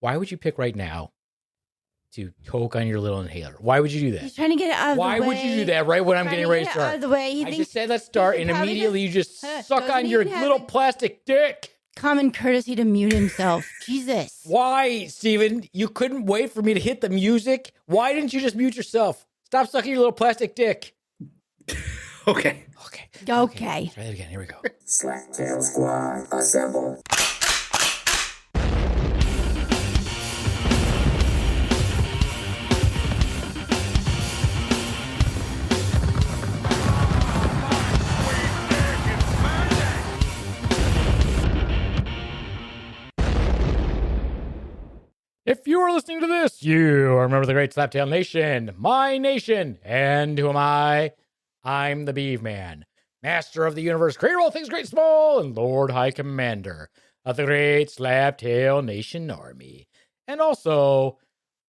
why would you pick right now to choke on your little inhaler? Why would you do that? He's trying to get it out of the way. Why would you do that right when I'm getting ready to Out start? of the way. I just said let's start, and immediately you just suck on your little plastic dick. Common courtesy to mute himself. Jesus. Why, Steven? You couldn't wait for me to hit the music? Why didn't you just mute yourself? Stop sucking your little plastic dick. Okay. Okay. Try that again. Here we go. Slaptail Squad, assemble. If you are listening to this, you are a member of the Great Slaptail Nation, my nation. And who am I? I'm the Beaveman, master of the universe, creator of all things great and small, and Lord High Commander of the Great Slaptail Nation Army. And also,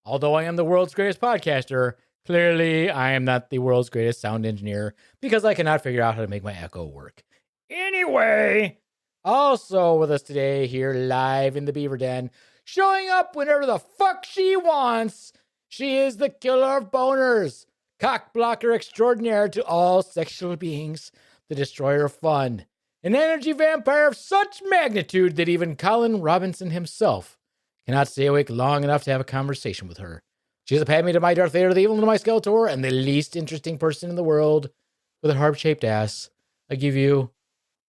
although I am the world's greatest podcaster, clearly I am not the world's greatest sound engineer because I cannot figure out how to make my echo work. Anyway, also with us today here live in the Beaver Den, showing up whenever the fuck she wants. She is the killer of boners, cock blocker extraordinaire to all sexual beings, the destroyer of fun, an energy vampire of such magnitude that even Colin Robinson himself cannot stay awake long enough to have a conversation with her. She is a Padme to my Darth Vader, the evil to my Skeletor, and the least interesting person in the world with a harp-shaped ass. I give you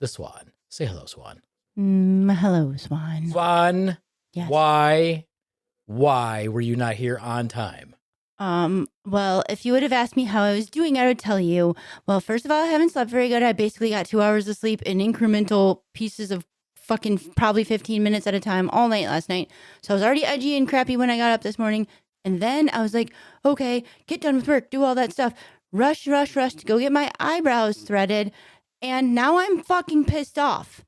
the Swan. Say hello, Swan. Hello, Swan. Swan. Yes. Why were you not here on time? Well, if you would have asked me how I was doing, I would tell you. Well, first of all, I haven't slept very good. I basically got 2 hours of sleep in incremental pieces of fucking probably 15 minutes at a time all night last night. So I was already edgy and crappy when I got up this morning. And then I was like, okay, get done with work, do all that stuff. Rush to go get my eyebrows threaded. And now I'm fucking pissed off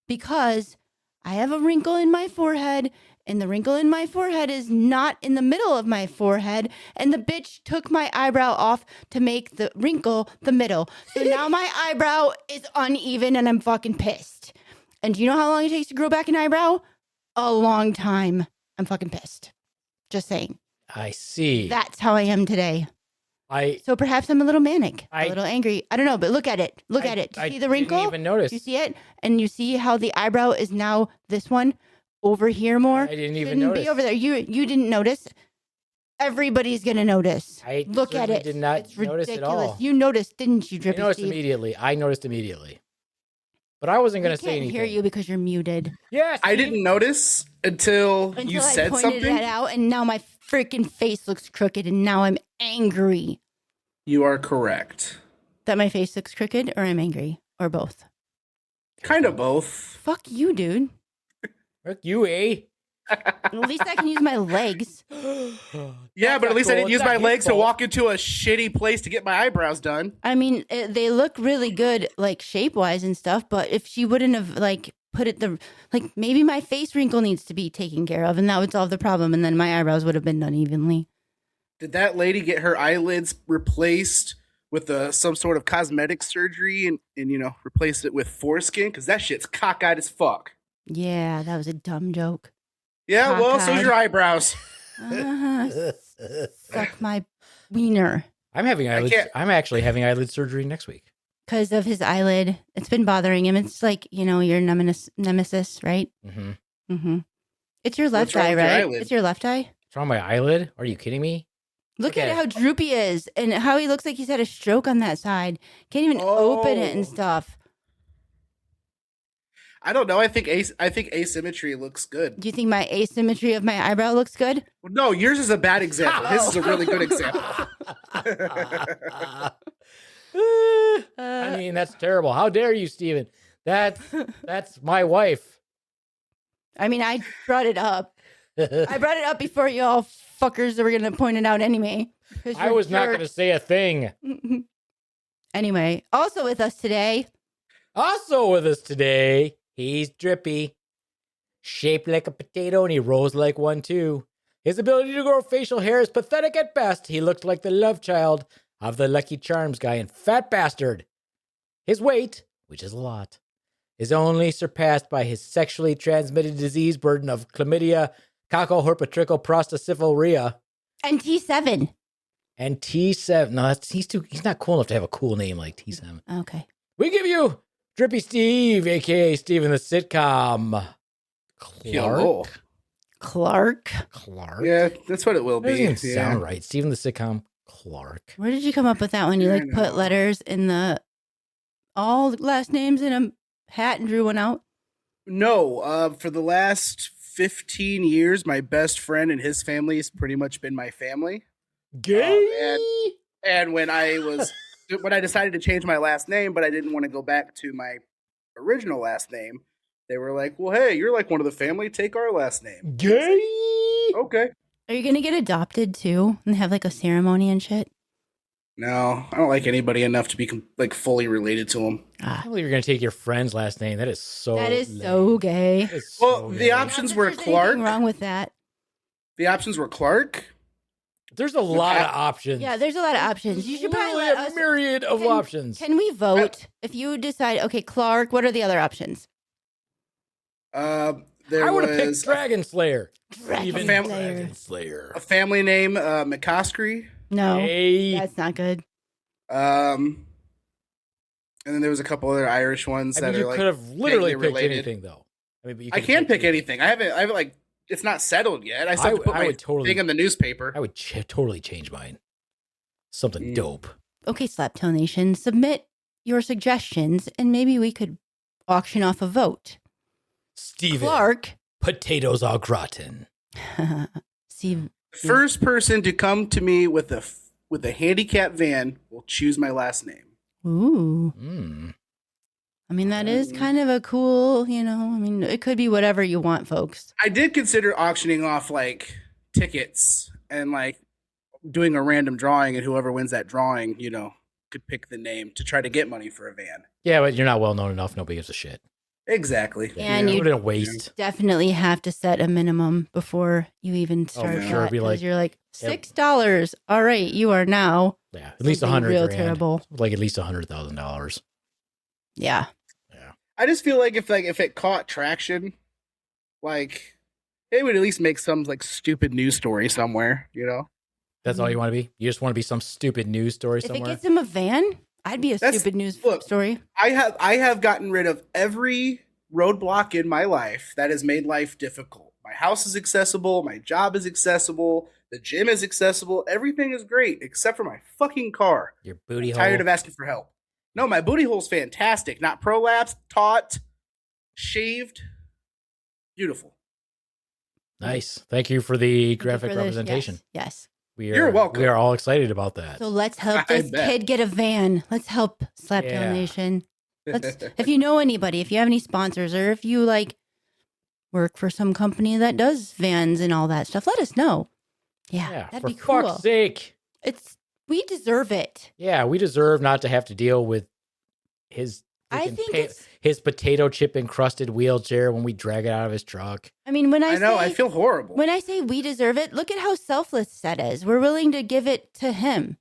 because I have a wrinkle in my forehead, and the wrinkle in my forehead is not in the middle of my forehead, and the bitch took my eyebrow off to make the wrinkle the middle. So now my eyebrow is uneven, and I'm fucking pissed. And do you know how long it takes to grow back an eyebrow? A long time. I'm fucking pissed. Just saying. I see. That's how I am today. So perhaps I'm a little manic, a little angry. I don't know, but look at it. Look at it. Do you see the wrinkle? I didn't even notice. Do you see it? And you see how the eyebrow is now this one over here more? I didn't even notice. Be over there. You didn't notice. Everybody's going to notice. Look at it. Did not it's notice ridiculous. at all. You noticed, didn't you, Drippy Steve? I noticed immediately. But I wasn't going to say anything. I can't hear you because you're muted. Yes. I didn't notice until you said something. I pointed that out, and now my freaking face looks crooked, and now I'm angry. You are correct. That my face looks crooked, or I'm angry, or both? Kind of both. Fuck you, dude. Fuck you, eh? At least I can use my legs. Yeah, but at least I didn't use my legs to walk into a shitty place to get my eyebrows done. I mean, they look really good, like shape-wise and stuff, but if she wouldn't have, like, put it maybe my face wrinkle needs to be taken care of, and that would solve the problem, and then my eyebrows would have been done evenly. Did that lady get her eyelids replaced with some sort of cosmetic surgery and replace it with foreskin? Because that shit's cockeyed as fuck. Yeah, that was a dumb joke. Yeah, cockeyed. Well, so's your eyebrows. Suck my wiener. I'm actually having eyelid surgery next week. Because of his eyelid. It's been bothering him. It's like, your nemesis, right? Mm-hmm. Mm-hmm. It's your left eye, right? It's your left eye? What's wrong with my eyelid? Are you kidding me? Look at how droopy he is and how he looks like he's had a stroke on that side. Can't even open it and stuff. I don't know. I think asymmetry looks good. Do you think my asymmetry of my eyebrow looks good? Well, no, yours is a bad example. His is a really good example. I mean, that's terrible. How dare you, Steven? That's my wife. I mean, I brought it up. I brought it up before you all fuckers were going to point it out anyway. I was not going to say a thing. Anyway, also with us today, he's Drippy. Shaped like a potato and he rolls like one too. His ability to grow facial hair is pathetic at best. He looked like the love child of the Lucky Charms guy and fat bastard. His weight, which is a lot, is only surpassed by his sexually transmitted disease burden of chlamydia, Caco Herpatrico Prostasyphilia. And T7. And T7. No, he's not cool enough to have a cool name like T7. Okay. We give you Drippy Steve, a.k.a. Steve in the sitcom. Clark. Yeah, that's what it will That be. doesn't even sound right. Steve in the sitcom. Clark. Where did you come up with that one? You I like put know. letters in all last names in a hat and drew one out? No, for the last 15 years, my best friend and his family has pretty much been my family. Gay. And when I decided to change my last name, but I didn't want to go back to my original last name, they were like, well, hey, you're like one of the family. Take our last name. Gay. Okay. Are you going to get adopted too and have like a ceremony and shit? No, I don't like anybody enough to be like fully related to them. I can't believe you're going to take your friend's last name. That is so That is lame. so gay. That is Well, so the gay. options Not were that there's anything Clark. wrong with that. The options were Clark. There's a lot of options. Yeah, there's a lot of options. You should probably Literally let a us. myriad of Can- options. Can we vote? If you decide, okay, Clark, what are the other options? There I would have picked was Dragon Slayer. Dragon Even Slayer. Dragon Slayer. a family name, McCoskry. No, Hey. that's not good. And then there was a couple other Irish ones I that mean, are you like could have literally vaguely picked related. anything, though. I mean, but you I could can pick anything. I haven't like it's not settled yet. I still have to put I my would totally- thing in the newspaper. I would totally change mine. Something dope. Okay, Slaptail Nation, submit your suggestions and maybe we could auction off a vote. Steven. Clark. Potatoes au gratin. Steve. First person to come to me with a handicap van will choose my last name. Ooh. Mm. I mean, that is kind of a cool, I mean, it could be whatever you want, folks. I did consider auctioning off like tickets and like doing a random drawing, and whoever wins that drawing, could pick the name to try to get money for a van. Yeah, but you're not well known enough. Nobody gives a shit. Exactly. And Put you it in a waste. definitely have to set a minimum before you even start for that. sure. It'd be 'cause like- you're like, $6. All right, you are now. Yeah, at least something 100 real grand. terrible. Like at least $100,000. Yeah. I just feel like if it caught traction, like it would at least make some like stupid news story somewhere, That's all you want to be? You just want to be some stupid news story If somewhere? it gets him a van, I'd be a That's- stupid news look, story. I have gotten rid of every roadblock in my life that has made life difficult. My house is accessible, my job is accessible, the gym is accessible, everything is great except for my fucking car. Your booty hole. Tired of asking for help. No, my booty hole's fantastic. Not prolapsed, taut, shaved. Beautiful. Nice. Thank you for the Thank you graphic for this. representation. Yes. You're welcome. We are all excited about that. So let's help I this bet. kid get a van. Let's help Slaptail Yeah. Nation. If you know anybody, if you have any sponsors, or if you work for some company that does vans and all that stuff, let us know. Yeah, that'd for be cool. fuck's sake. We deserve it. Yeah, we deserve not to have to deal with his I freaking think his potato chip encrusted wheelchair when we drag it out of his truck. I mean, when I know, I feel horrible. when I say we deserve it, look at how selfless that is. We're willing to give it to him.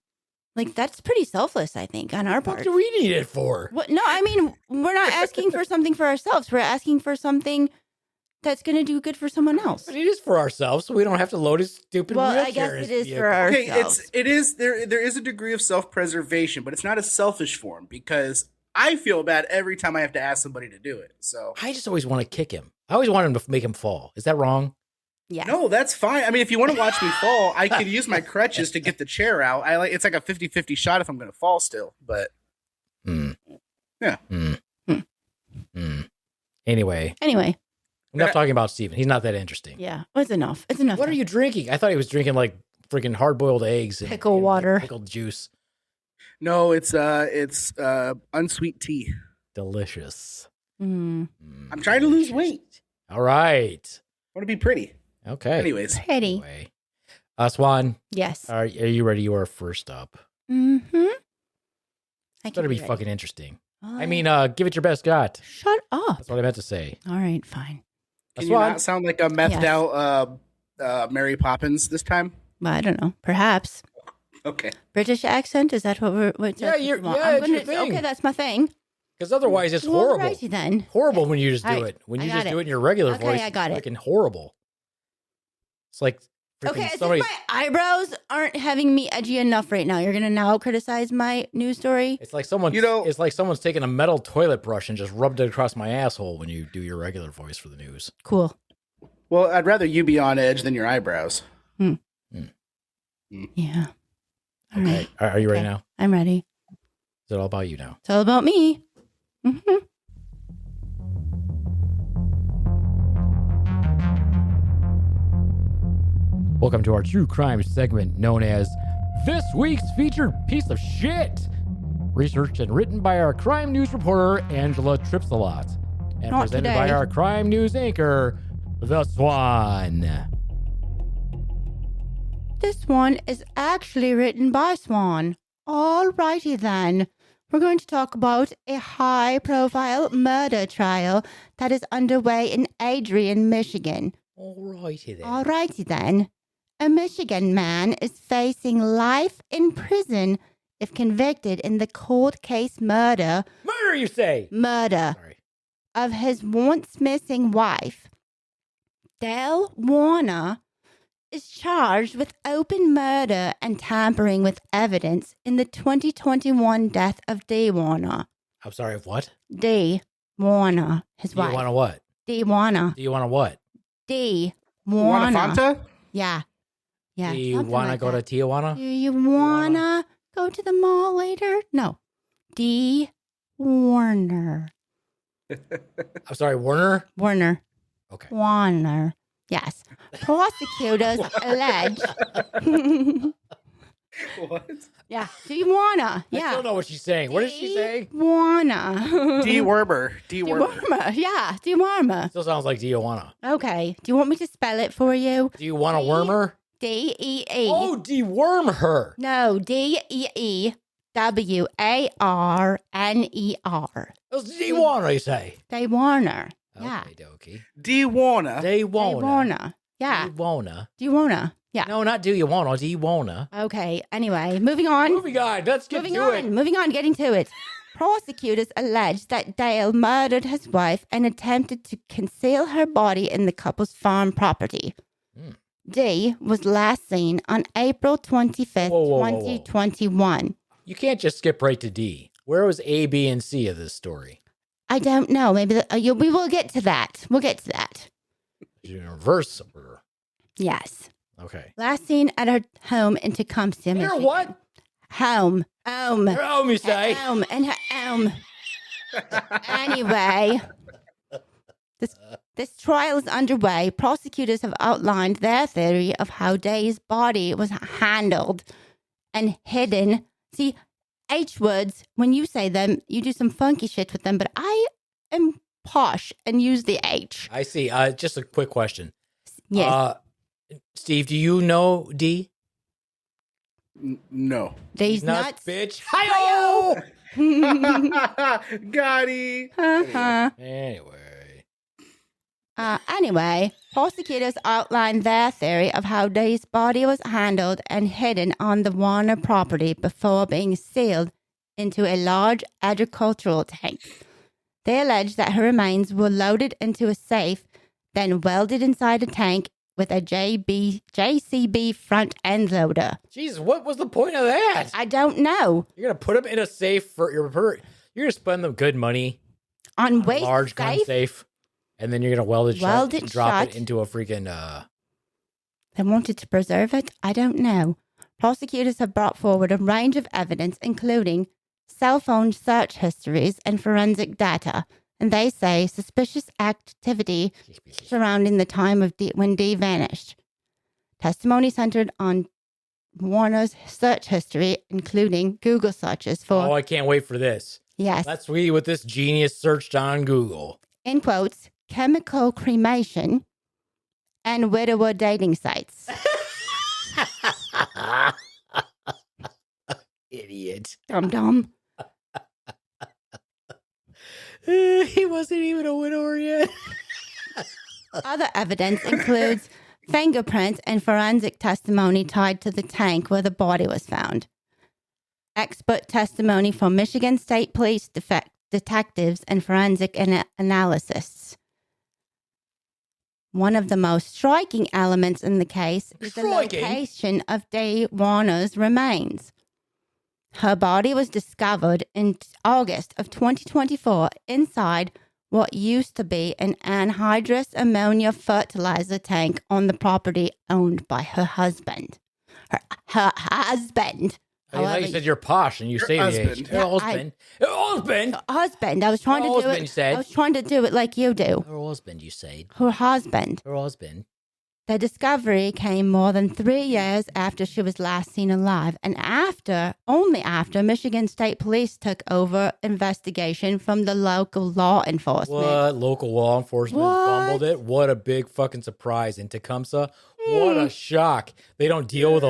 That's pretty selfless, I think, on our What part. do we need it for? What? No, I mean, we're not asking for something for ourselves. We're asking for something that's going to do good for someone else. But it is for ourselves, so we don't have to load his stupid Well, wheelchair. I guess in it his is for vehicle. ourselves. Okay, it is there is a degree of self-preservation, but it's not a selfish form because I feel bad every time I have to ask somebody to do it. So I just always want to kick him. I always want him to make him fall. Is that wrong? Yeah. no, that's fine. I mean, if you want to watch me fall, I could use my crutches to get the chair out. It's like a 50-50 shot if I'm going to fall still, but Yeah. Anyway, enough talking about Steven. He's not that interesting. Yeah. It's enough. It's enough. What are you drinking? I thought he was drinking like freaking hard-boiled eggs and Pickle and, water. pickled juice. no, it's unsweet tea. Delicious. Mm, I'm trying to lose weight. All right. I want to be pretty. Okay. Anyways, pretty. Anyway. Swan, Yes. are you ready? You are first up. Mm-hmm. I Better be ready. fucking interesting. Oh, I mean, give it your best shot. shut up. That's what I meant to say. All right, fine. can you Swan. not sound like a methed Yes. out Mary Poppins this time? Well, I don't know. Perhaps Okay. British accent. Is that what we're? What's Yeah, that you're- what you want? yeah, I'm it's your gonna- thing. Okay, that's my thing. Because otherwise, it's Well, horrible. righty then. Horrible when you just do All right. it. When I you got just it. do it in your regular Okay, voice, I got it's it. fucking horrible. It's like freaking Okay, since somebody. my eyebrows aren't having me edgy enough right now, you're gonna now criticize my news story? It's like someone. It's like someone's taken a metal toilet brush and just rubbed it across my asshole when you do your regular voice for the news. Cool. Well, I'd rather you be on edge than your eyebrows. Yeah. All Okay. right. Are you ready now? I'm ready. Is it all about you now? It's all about me. Mm-hmm. Welcome to our true crime segment known as This Week's Featured Piece of Shit. Researched and written by our crime news reporter, Angela Tripsalot. And Not presented today. by our crime news anchor, the Swan. This one is actually written by Swan. Alrighty then. We're going to talk about a high-profile murder trial that is underway in Adrian, Michigan. Alrighty then. Alrighty then. A Michigan man is facing life in prison if convicted in the cold case murder Murder, you say? Sorry. of his once missing wife. Dale Warner is charged with open murder and tampering with evidence in the 2021 death of Dee Warner. I'm sorry, what? Dee Warner, his Do you wife. want to what? Dee Warner. Do you want to what? Dee Wanna Warner. Fanta? Yeah. Yeah. Do you something want to like go that. to Tijuana? Do you wanna go to the mall later? No. Dee Warner. I'm sorry, Warner? Warner. Okay. Warner. Yes. Prosecutors allege. What? Yeah. Do you wanna? I Yeah. still know what she's saying. What is she saying? Wanna. Dewormer. Dewormer. Dewormer. Yeah. Dewormer. Still sounds like Tijuana. Okay. Do you want me to spell it for you? Do you want to worm her? D-E-E. Oh, deworm her. No. D-E-E-W-A-R-N-E-R. That's Tijuana, you say? Day Warner. Yeah. Okay, dokey. Dewarner. They Day wanna. Warner. Yeah. Do you wanna? Do you wanna? Yeah. No, not do you wanna. Do you wanna? Okay. Anyway, moving on. Moving on. Let's get Moving to on. it. Moving on. Getting to it. Prosecutors allege that Dale murdered his wife and attempted to conceal her body in the couple's farm property. Mm. Dee was last seen on April 25th, Whoa, whoa, whoa, whoa. 2021. You can't just skip right to D. Where was A, B, and C of this story? I don't know. Maybe we will get to that. We'll get to that. In reverse order. Yes. Okay. Last seen at her home in Tecumseh, Her Michigan. what? Home. Her home, you say? Home. And her home. Anyway, this trial is underway. Prosecutors have outlined their theory of how Day's body was handled and hidden. See, H words, when you say them, you do some funky shit with them, but I am posh and use the H. I see. Just a quick question. Yes. Steve, do you know D? No. Day's nuts. bitch. Hi-yo! Gotti. Uh-huh. Anyway. Anyway, prosecutors outlined their theory of how Day's body was handled and hidden on the Warner property before being sealed into a large agricultural tank. They allege that her remains were loaded into a safe, then welded inside a tank with a JCB front end loader. Jesus, what was the point of that? I don't know. You're going to put them in a safe for you're going to spend them good money On on a waste large gun safe, safe, and then you're going to weld it Weld shut it and drop shut. it into a freaking they wanted to preserve it? I don't know. Prosecutors have brought forward a range of evidence, including cell phone search histories and forensic data, and they say suspicious activity surrounding the time of when Dee vanished. Testimony centered on Warner's search history, including Google searches for, Oh, I can't wait for this. yes, Let's read what this genius searched on Google. in quotes, chemical cremation and widower dating sites. Idiot. Dum-dum. He wasn't even a widower yet. Other evidence includes fingerprints and forensic testimony tied to the tank where the body was found. Expert testimony from Michigan State Police detectives and forensic analysts. One of the most striking elements in the case is the location of Dee Warner's remains. Her body was discovered in August of 2024 inside what used to be an anhydrous ammonia fertilizer tank on the property owned by her husband. Her husband. I thought you said you're posh and you say the age. husband. Husband. I was trying to do it. You said. I was trying to do it like you do. Her husband, you said. Her husband. Her husband. The discovery came more than 3 years after she was last seen alive, and only after Michigan State Police took over investigation from the local law enforcement. What? Local law enforcement fumbled it? What a big fucking surprise. In Tecumseh, what a shock. They don't deal with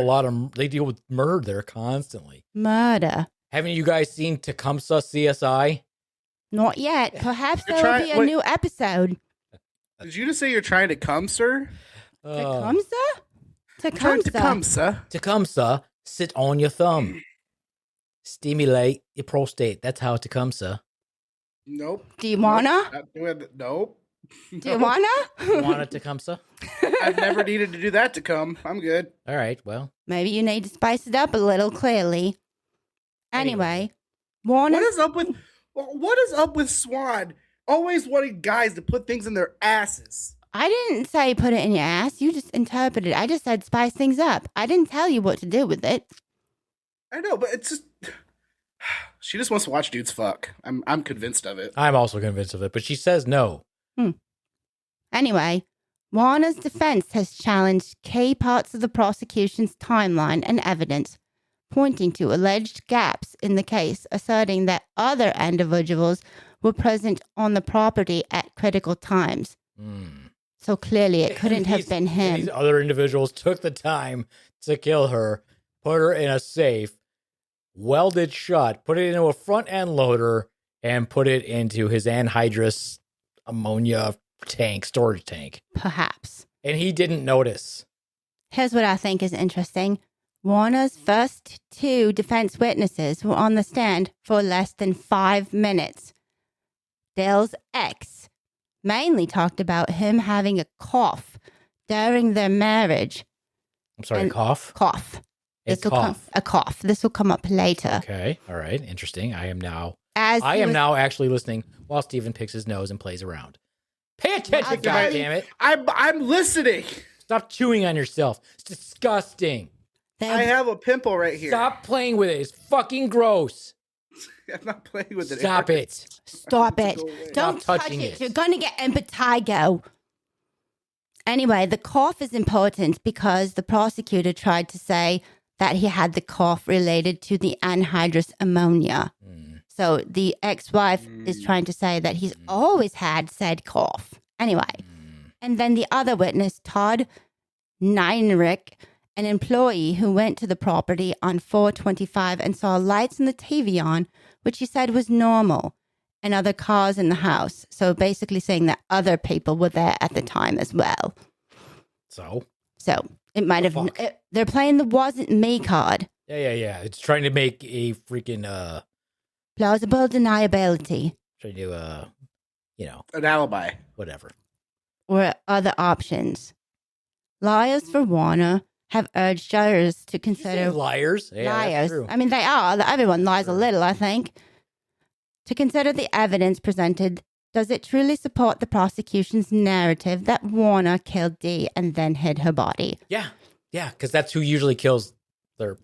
they deal with murder there constantly. Murder. Haven't you guys seen Tecumseh CSI? Not yet. Perhaps there will be a new episode. Did you just say you're trying to come, sir? Tecumseh? Sit on your thumb. Stimulate your prostate. That's how Tecumseh. Nope. Do you wanna? Nope. Do you wanna? You wanna Tecumseh? I've never needed to do that to come. I'm good. All right, well. Maybe you need to spice it up a little, clearly. Anyway, Warner. What is up with Swan always wanting guys to put things in their asses? I didn't say put it in your ass. You just interpreted it. I just said spice things up. I didn't tell you what to do with it. I know, but it's just she just wants to watch dudes fuck. I'm convinced of it. I'm also convinced of it, but she says no. Anyway, Warner's defense has challenged key parts of the prosecution's timeline and evidence, pointing to alleged gaps in the case, asserting that other individuals were present on the property at critical times. So clearly it couldn't have been him. These other individuals took the time to kill her, put her in a safe, welded shut, put it into a front end loader, and put it into his anhydrous ammonia storage tank. Perhaps. And he didn't notice. Here's what I think is interesting. Warner's first 2 defense witnesses were on the stand for less than 5 minutes. Dale's ex mainly talked about him having a cough during their marriage. I'm sorry, cough? Cough. A cough. This will come up later. Okay. All right. Interesting. I am now actually listening while Steven picks his nose and plays around. Pay attention, goddammit. I'm listening. Stop chewing on yourself. It's disgusting. I have a pimple right here. Stop playing with it. It's fucking gross. I'm not playing with it. Stop it. Stop it. Don't touch it. You're going to get impetigo. Anyway, the cough is important because the prosecutor tried to say that he had the cough related to the anhydrous ammonia. So the ex-wife is trying to say that he's always had said cough. Anyway, and then the other witness, Todd Neinrich, an employee who went to the property on 4/25 and saw lights in the TV on, which he said was normal, and other cars in the house. So basically saying that other people were there at the time as well. So it might have, they're playing the wasn't me card. Yeah. It's trying to make a freaking, plausible deniability. Trying to, an alibi. Whatever. Or other options. Lawyers for Warner have urged jurors to consider liars. Yeah, liars. True. I mean, they are. Everyone lies a little, I think. To consider the evidence presented, does it truly support the prosecution's narrative that Warner killed Dee and then hid her body? Yeah, because that's who usually kills their.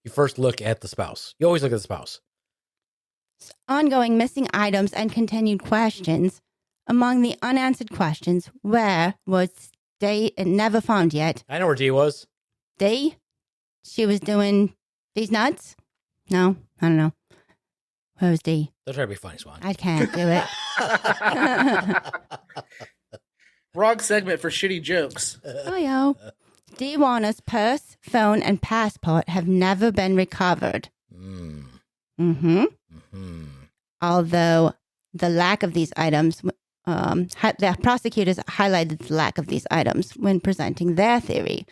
You first look at the spouse. You always look at the spouse. Ongoing missing items and continued questions. Among the unanswered questions, where was Dee never found yet? I know where Dee was. Dee? She was doing these nuts? No, I don't know. Where was Dee? Don't try to be funny, Swan. I can't do it. Wrong segment for shitty jokes. Oh, yo. Dee Warner's purse, phone, and passport have never been recovered. Although the lack of these items, the prosecutors highlighted the lack of these items when presenting their theory.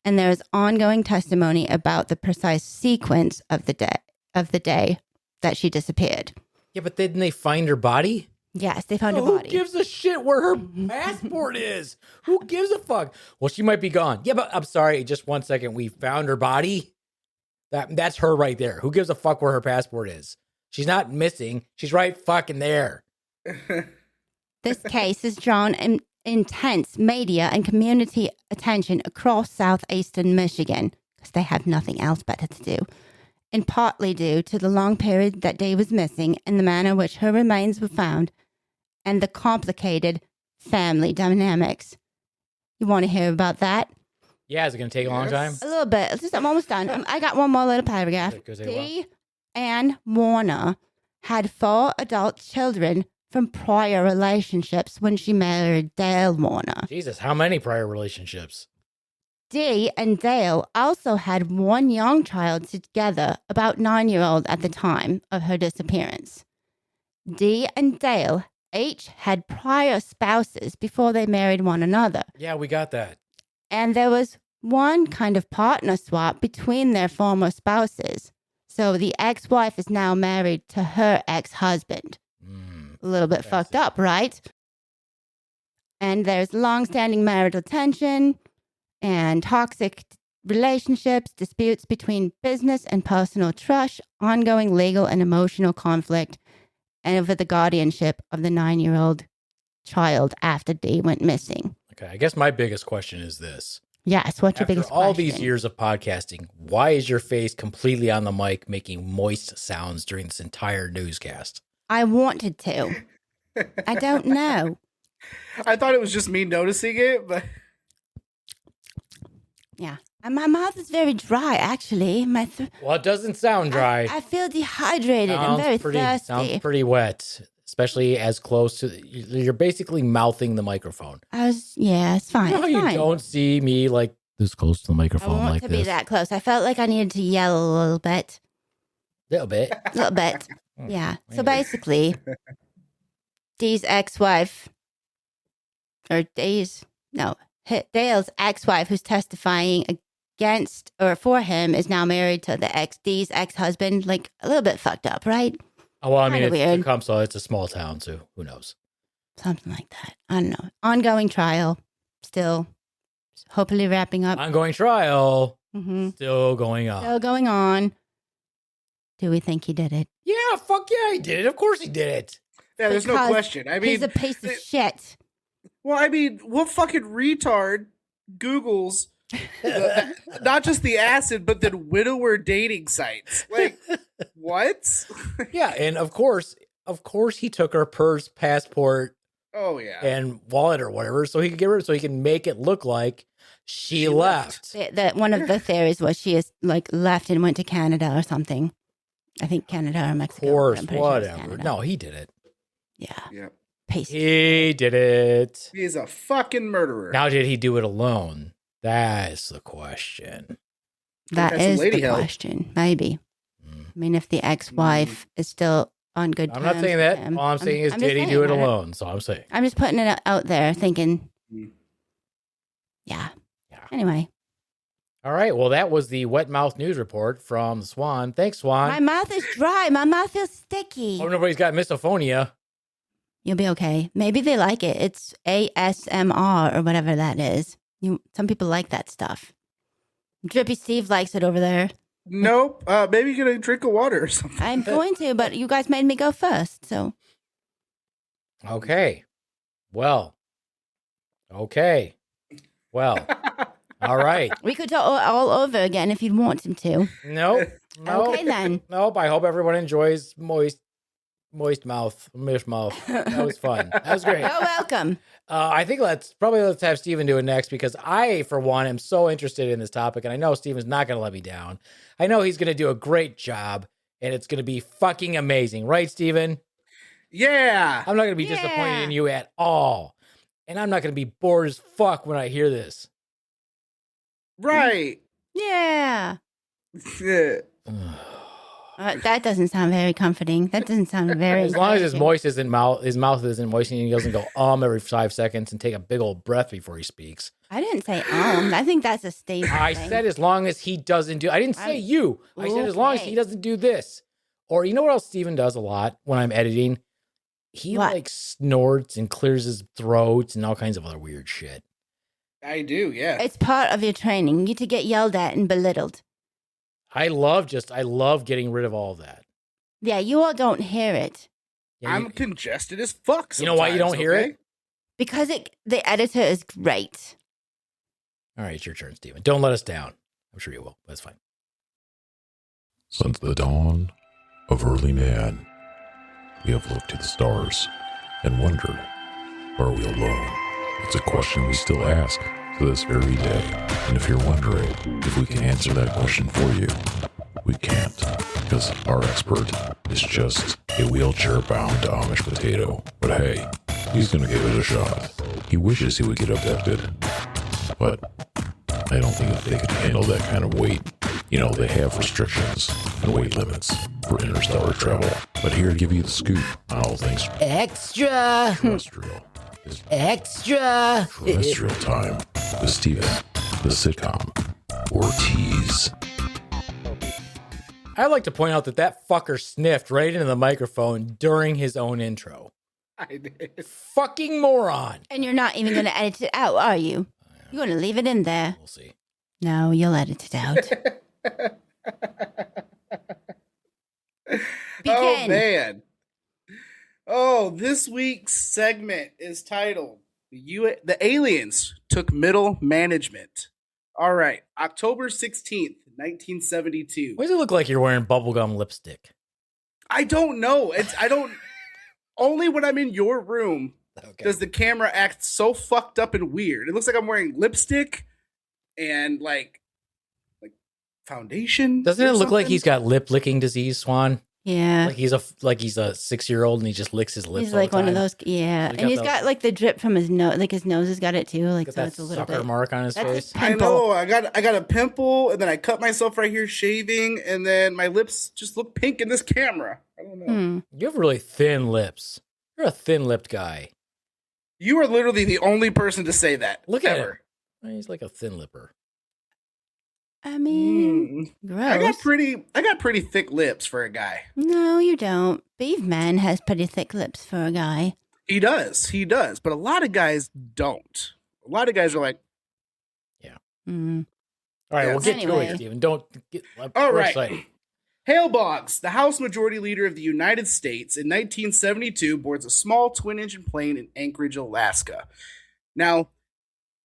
And there is ongoing testimony about the precise sequence of the day that she disappeared. Yeah, but didn't they find her body? Yes, they found her Who body. gives a shit where her passport is? Who gives a fuck? Well, she might be gone. Yeah, but I'm sorry. Just 1 second. We found her body. That's her right there. Who gives a fuck where her passport is? She's not missing. She's right fucking there. This case has drawn intense media and community attention across southeastern Michigan because they have nothing else better to do, and partly due to the long period that Dee was missing and the manner in which her remains were found and the complicated family dynamics. You want to hear about that? Yeah, is it going to take a long time? A little bit. I'm almost done. I got one more little paragraph. Dee and Warner had 4 adult children from prior relationships when she married Dale Warner. Jesus, how many prior relationships? Dee and Dale also had 1 young child together, about 9-year-old at the time of her disappearance. Dee and Dale each had prior spouses before they married one another. Yeah, we got that. And there was one kind of partner swap between their former spouses. So the ex-wife is now married to her ex-husband. A little bit fucked up, right? And there's long-standing marital tension and toxic relationships, disputes between business and personal trust, ongoing legal and emotional conflict, and over the guardianship of the 9-year-old child after Dee went missing. Okay, I guess my biggest question is this. Yes, what's your biggest After all question? these years of podcasting, why is your face completely on the mic making moist sounds during this entire newscast? I wanted to. I don't know. I thought it was just me noticing it, but Yeah. And my mouth is very dry, actually. Well, it doesn't sound dry. I feel dehydrated. I'm very thirsty. Sounds pretty wet, especially as close to... You're basically mouthing the microphone. It's fine. You know how It's you fine. don't see me like this close to the I microphone want like to this? be that close. I felt like I needed to yell a little bit. Little bit. A little bit. Yeah. So Maybe. basically, Dee's ex-wife, or Dale's ex-wife who's testifying against or for him is now married to Dee's ex-husband. Like, a little bit fucked up, right? Oh, well, I mean, Kinda it's weird. Tecumseh. It's a small town, so who knows? Something like that. I don't know. Ongoing trial. Still hopefully wrapping up. Ongoing trial. Mm-hmm. Still going on. Still going on. Do we think he did it? Yeah, fuck yeah, he did it. Of course he did it. yeah, there's no Because question. I mean, he's a piece of shit. well, I mean, what fucking retard Googles not just the acid, but the widower dating sites? Like, what? Yeah, and of course he took her purse, passport, Oh yeah. and wallet or whatever, so he could get rid of it, so he can make it look like she left. One of the theories was she is like left and went to Canada or something. I think Canada or Of Mexico. but course, I'm pretty sure it's whatever. Canada. No, he did it. Yeah. Yeah. Piece. He did it. He's a fucking murderer. Now, did he do it alone? That's the question. That That's some is lady the help. question. Maybe. Mm. I mean, if the ex-wife is still on good I'm terms not saying with that. him. All I'm saying is, I'm just did he do it saying, alone? So I'm saying. I'm just putting it out there, thinking. Mm. Yeah. Yeah. Anyway, All right. Well, that was the wet mouth news report from the Swan. Thanks, Swan. my mouth is dry. My mouth feels sticky. Hope nobody's got misophonia. You'll be okay. Maybe they like it. It's ASMR or whatever that is. Some people like that stuff. Drippy Steve likes it over there. Nope. Maybe you get a drink of water or something. I'm going to, but you guys made me go first, so Okay. Well. Okay. Well. All right. we could talk all over again if you'd want him to. Nope. Nope. Okay then. Nope. I hope everyone enjoys moist mouth, mish mouth. That was fun. That was great. You're welcome. I think let's have Steven do it next, because I, for one, am so interested in this topic, and I know Steven's not going to let me down. I know he's going to do a great job, and it's going to be fucking amazing. Right, Steven? Yeah. I'm not going to be disappointed in you at all. And I'm not going to be bored as fuck when I hear this. Right. Yeah. Yeah. That doesn't sound very comforting. That doesn't sound very. As long as his encouraging. his mouth isn't moist, and he doesn't go every 5 seconds and take a big old breath before he speaks. I didn't say I think that's a Steve. I thing. said as long as he doesn't do. I didn't say you. I said as long as Okay. he doesn't do this. Or you know what else Steven does a lot when I'm editing? He What? like snorts and clears his throat and all kinds of other weird shit. I do, yeah. It's part of your training. You get to get yelled at and belittled. I love getting rid of all of that. Yeah, you all don't hear it Yeah, I'm congested as fuck. you know why you don't hear it? because the editor is great. All right, it's your turn, Steven. Don't let us down. I'm sure you will. That's fine. Since the dawn of early man, we have looked to the stars and wondered, are we alone? It's a question we still ask to this very day. And if you're wondering if we can answer that question for you, we can't, because our expert is just a wheelchair-bound Amish potato. But hey, he's gonna give it a shot. He wishes he would get abducted, but I don't think they could handle that kind of weight. You know, they have restrictions and weight limits for interstellar travel. But here to give you the scoop on all things Extra! terrestrial is Extra! terrestrial time with Steven, the sitcom, Ortiz. I'd like to point out that fucker sniffed right into the microphone during his own intro. I did. Fucking moron. And you're not even going to edit it out, are you? You're going to leave it in there. We'll see. No, you'll edit it out. Oh, Begin. man. Oh, this week's segment is titled The Aliens Took Middle Management. All right, October 16th, 1972. Why does it look like you're wearing bubblegum lipstick? I don't know. Only when I'm in your room does the camera act so fucked up and weird. It looks like I'm wearing lipstick and like foundation. Doesn't it or look like something. he's got lip licking disease, Swan? Yeah. Like he's a 6-year-old and he just licks his lips. He's all like the one of time? those. Yeah. He's And he's those- got like the drip from his nose. Like his nose has got it too. Like Got so that it's a little sucker bit. mark on his That's face. his I pimple. know. I got a pimple, and then I cut myself right here shaving, and then my lips just look pink in this camera. I don't know. Hmm. You have really thin lips. You're a thin-lipped guy. You are literally the only person to say that. Look at ever. He's like a thin lipper. I mean, gross. I got pretty thick lips for a guy. No, you don't. Beaveman has pretty thick lips for a guy. He does, but a lot of guys don't. A lot of guys are like, Mm. All right, Yes. we'll get through Anyway. it, Steven. Don't get all we're right. excited. Hale Boggs, the House Majority Leader of the United States in 1972, boards a small twin-engine plane in Anchorage, Alaska. Now,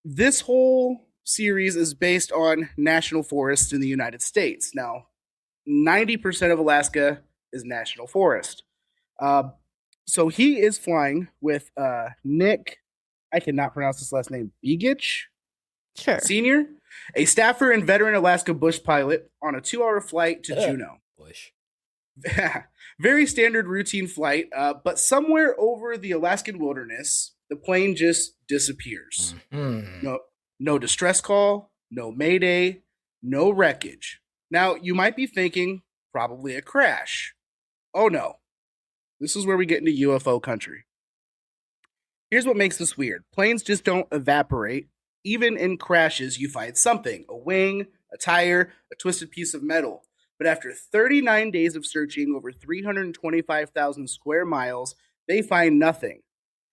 this whole series is based on national forests in the United States. Now, 90% of Alaska is national forest. So he is flying with Nick, I cannot pronounce his last name, Begich Sure. Sr., a staffer and veteran Alaska bush pilot on a 2-hour flight to Juneau. Bush. Very standard routine flight, but somewhere over the Alaskan wilderness, the plane just disappears. Mhm. No distress call, no mayday, no wreckage. Now, you might be thinking, probably a crash. Oh no. This is where we get into UFO country. Here's what makes this weird. Planes just don't evaporate. Even in crashes, you find something, a wing, a tire, a twisted piece of metal. But after 39 days of searching over 325,000 square miles, they find nothing.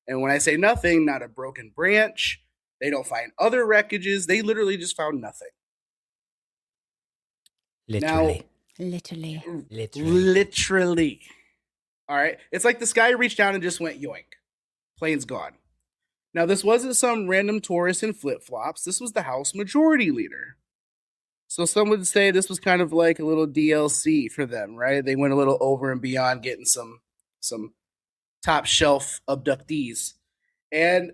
And when I say nothing, not a broken branch, they don't find other wreckages, they literally just found nothing. Literally. Literally. Literally. All right. It's like the sky reached down and just went yoink. Plane's gone. Now, this wasn't some random tourist in flip-flops. This was the House Majority Leader. So some would say this was kind of like a little DLC for them, right? They went a little over and beyond getting some top shelf abductees. And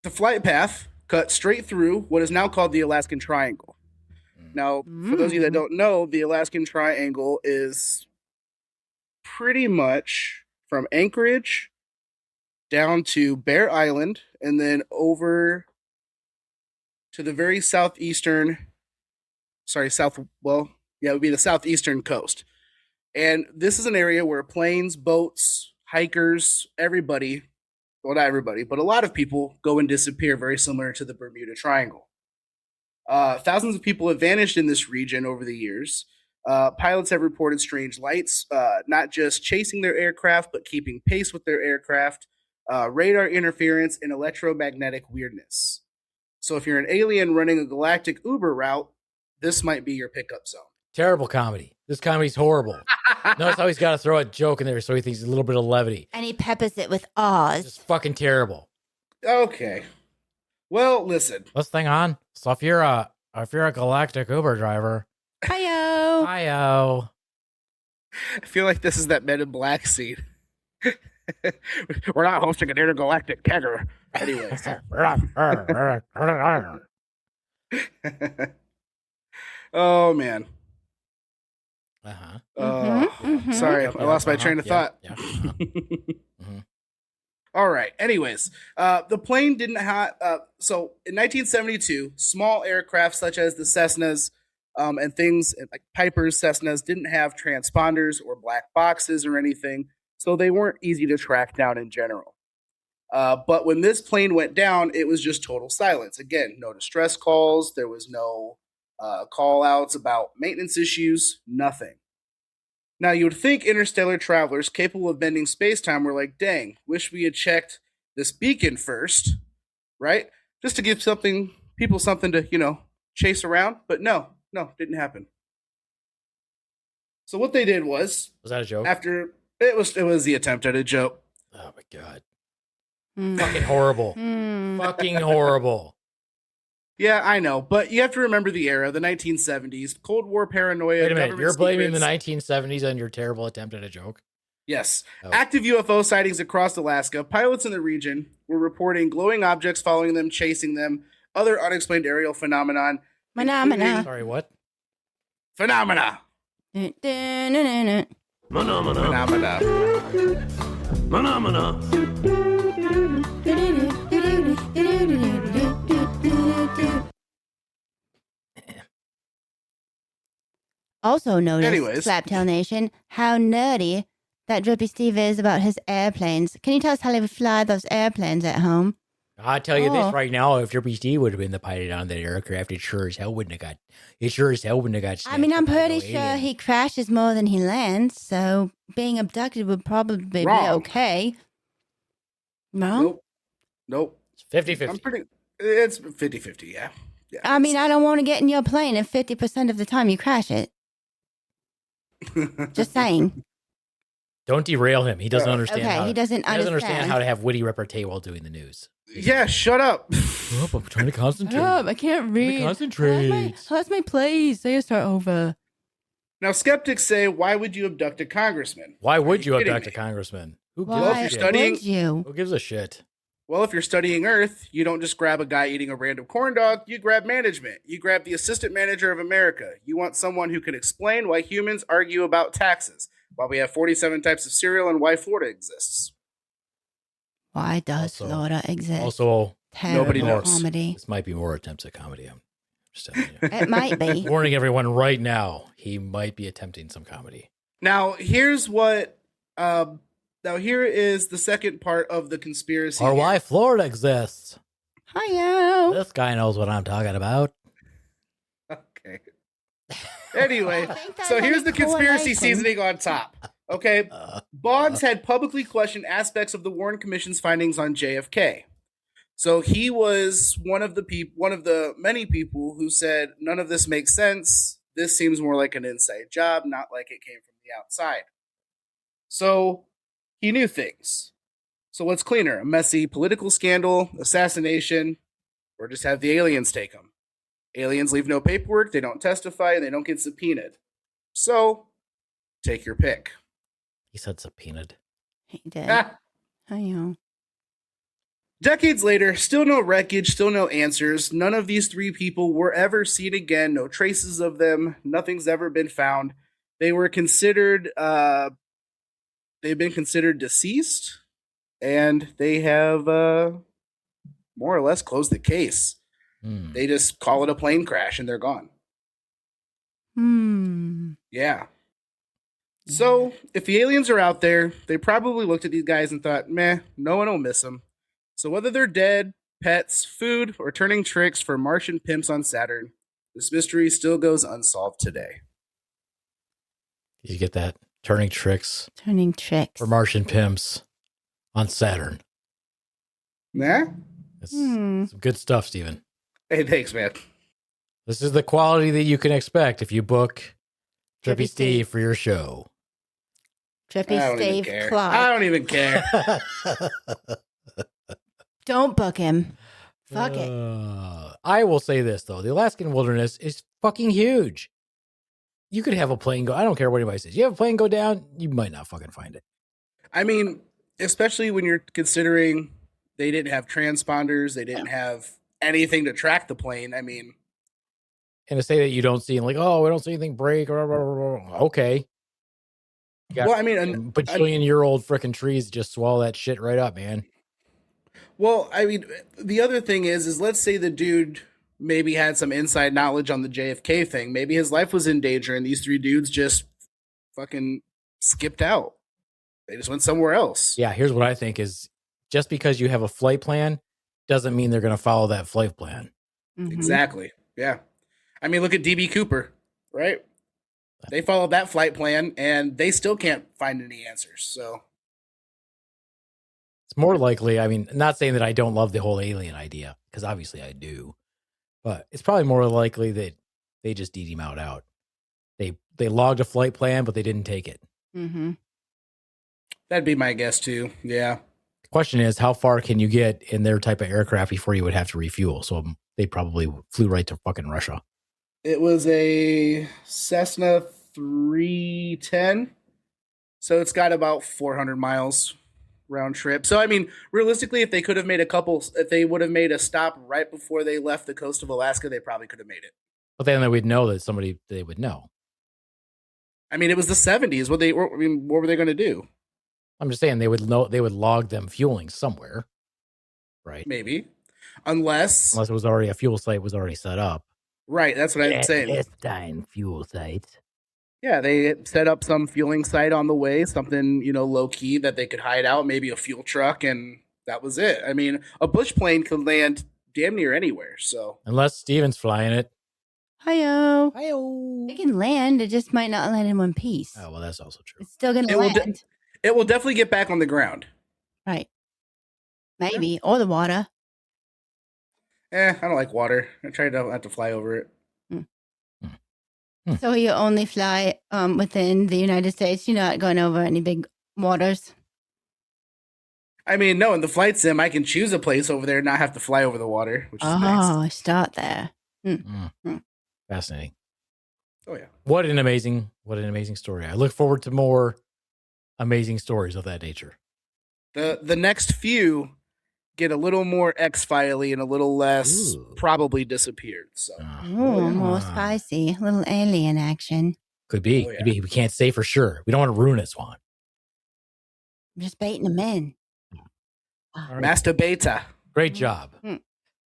the flight path cut straight through what is now called the Alaskan Triangle. Now, for those of you that don't know, the Alaskan Triangle is pretty much from Anchorage down to Bear Island and then over to the very it would be the southeastern coast. And this is an area where planes, boats, hikers, everybody, well, not everybody, but a lot of people go and disappear, very similar to the Bermuda Triangle. Thousands of people have vanished in this region over the years. Pilots have reported strange lights, not just chasing their aircraft, but keeping pace with their aircraft, radar interference, and electromagnetic weirdness. So if you're an alien running a galactic Uber route, this might be your pickup zone. Terrible comedy. This comedy's horrible. Notice how he's got to throw a joke in there so he thinks a little bit of levity. And he peppers it with Oz. It's fucking terrible. Okay. Well, listen. Let's thing on. So if you're a galactic Uber driver, Hi-yo. hi-yo. I feel like this is that Men in Black scene. We're not hosting an intergalactic kegger. Anyways. Oh, man. Uh-huh. Sorry, Yep, I lost my train of thought. Yep. All right. Anyways, the plane didn't have. So in 1972, small aircraft such as the Cessnas and things like Piper's Cessnas didn't have transponders or black boxes or anything, so they weren't easy to track down in general. But when this plane went down, it was just total silence. Again, no distress calls. There was no call outs about maintenance issues. Nothing. Now, you would think interstellar travelers capable of bending space-time were like, dang, wish we had checked this beacon first, right? Just to give people something to, chase around. But no, didn't happen. So what they did was that a joke? after it was the attempt at a joke. Oh my God. Mm. Fucking horrible. Mm. Fucking horrible. Yeah, I know, but you have to remember the era, the 1970s, Cold War paranoia. Wait a minute. government You're blaming the secrets. 1970s on your terrible attempt at a joke? Yes. Oh. Active UFO sightings across Alaska. Pilots in the region were reporting glowing objects following them, chasing them, other unexplained aerial phenomenon. Phenomena. Sorry, what? Phenomena. Dun, dun, dun, dun, dun. Phenomena. Also notice, Anyways. Slaptail Nation, how nerdy that Drippy Steve is about his airplanes. Can you tell us how they would fly those airplanes at home? I'll tell you Oh. this right now. If Drippy Steve would have been the pilot on that aircraft, it sure as hell wouldn't have got. I mean, snatched I'm up by pretty no sure alien. he crashes more than he lands, so being abducted would probably be Wrong. okay. No? Nope. It's 50-50. I'm pretty. It's 50-50, yeah. I mean, I don't want to get in your plane if 50% of the time you crash it. Just saying. Don't derail him. He doesn't understand. Okay, how, he doesn't understand. how to have witty repartee while doing the news. Yeah, shut up. Oh, I'm trying to concentrate. I can't read. Concentrate. How's my plays? Say start over. Now, skeptics say, why would you abduct a congressman? Why would Are you you kidding abduct a me? congressman? Who Why gives if a you're shit? studying- would you? Who gives a shit? Well, if you're studying Earth, you don't just grab a guy eating a random corn dog. You grab management. You grab the assistant manager of America. You want someone who can explain why humans argue about taxes, why we have 47 types of cereal, and why Florida exists. Why does Also- Florida exist? Also, Terrible nobody knows. comedy. this might be more attempts at comedy. I'm just telling you. It might be. Warning everyone right now, he might be attempting some comedy. Now, here's what. Now, here is the second part of the conspiracy. Or why Florida exists. Hiyo. This guy knows what I'm talking about. Okay. Anyway, I think that's so here's a the conspiracy correlation. seasoning on top. Okay. Boggs had publicly questioned aspects of the Warren Commission's findings on JFK. So he was one of the many people who said none of this makes sense. This seems more like an inside job, not like it came from the outside. So he knew things. So what's cleaner? A messy political scandal, assassination, or just have the aliens take them? Aliens leave no paperwork, they don't testify, and they don't get subpoenaed. So take your pick. He said subpoenaed. He did. Ah. Hiyo. Decades later, still no wreckage, still no answers. None of these three people were ever seen again. No traces of them. Nothing's ever been found. They were considered, they've been considered deceased, and they have more or less closed the case. Hmm. They just call it a plane crash and they're gone. Yeah. So, if the aliens are out there, they probably looked at these guys and thought, meh, no one will miss them. So, whether they're dead, pets, food, or turning tricks for Martian pimps on Saturn, this mystery still goes unsolved today. You get that turning tricks Turning tricks. for Martian pimps on Saturn. Nah? It's some good stuff, Steven. Hey, thanks, man. This is the quality that you can expect if you book Drippy Steve. Steve for your show. Drippy I don't even Steve care. Clark. I don't even care. Don't book him. Fuck it. I will say this, though. The Alaskan wilderness is fucking huge. You could have a plane go. I don't care what anybody says. You have a plane go down, you might not fucking find it. I mean, especially when you're considering they didn't have transponders, they didn't have anything to track the plane. I mean, And to say that you don't see, like, oh, we don't see anything break, okay. You got well, I mean, bajillion-year-old freaking trees just swallow that shit right up, man. well, I mean, the other thing is let's say the dude maybe had some inside knowledge on the JFK thing. Maybe his life was in danger, and these three dudes just fucking skipped out. They just went somewhere else. Yeah, here's what I think is just because you have a flight plan doesn't mean they're going to follow that flight plan. Mhm. Exactly. Yeah. I mean, look at DB Cooper, right? They followed that flight plan, and they still can't find any answers. So, It's more likely, I mean, not saying that I don't love the whole alien idea, because obviously I do, but it's probably more likely that they just deed him out. They logged a flight plan, but they didn't take it. Mm-hmm. that'd be my guess, too. Yeah. The question is, how far can you get in their type of aircraft before you would have to refuel? So they probably flew right to fucking Russia. It was a Cessna 310. So it's got about 400 miles round trip. So, I mean, realistically, if they could have made if they would have made a stop right before they left the coast of Alaska, they probably could have made it. But then they would know that they would know. I mean, it was the 70s. What were they going to do? I'm just saying they would log them fueling somewhere, right? Maybe. Unless it was already a fuel site was already set up. right, that's what I'm saying. Clandestine fuel sites. Yeah, they set up some fueling site on the way, something, low key that they could hide out, maybe a fuel truck, and that was it. I mean, a bush plane could land damn near anywhere, so. Unless Steven's flying it. Hi-yo. Hi-yo. It can land. It just might not land in one piece. Oh, well, that's also true. It's still going to It will land. It will definitely get back on the ground. Right. Maybe. Or the water. I don't like water. I try to not have to fly over it. So you only fly within the United States? You're not going over any big waters? I mean, no, in the flight sim, I can choose a place over there and not have to fly over the water, which is nice. Start there. Fascinating. Oh, yeah. What an amazing story. I look forward to more amazing stories of that nature. The next few get a little more X-Filey and a little less probably disappeared. So More spicy. A little alien action. Could be. Oh, yeah. Could be. We can't say for sure. We don't want to ruin it, Swan. I'm just baiting them in. All right. Master Beta. Great job.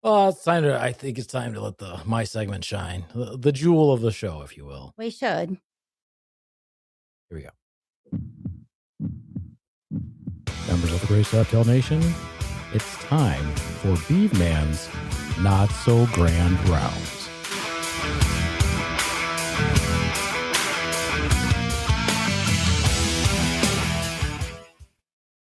Well, I think it's time to let my segment shine. The jewel of the show, if you will. We should. Here we go. Members of the Great Slaptail Nation, it's time for Beaveman's Not So Grand Rounds.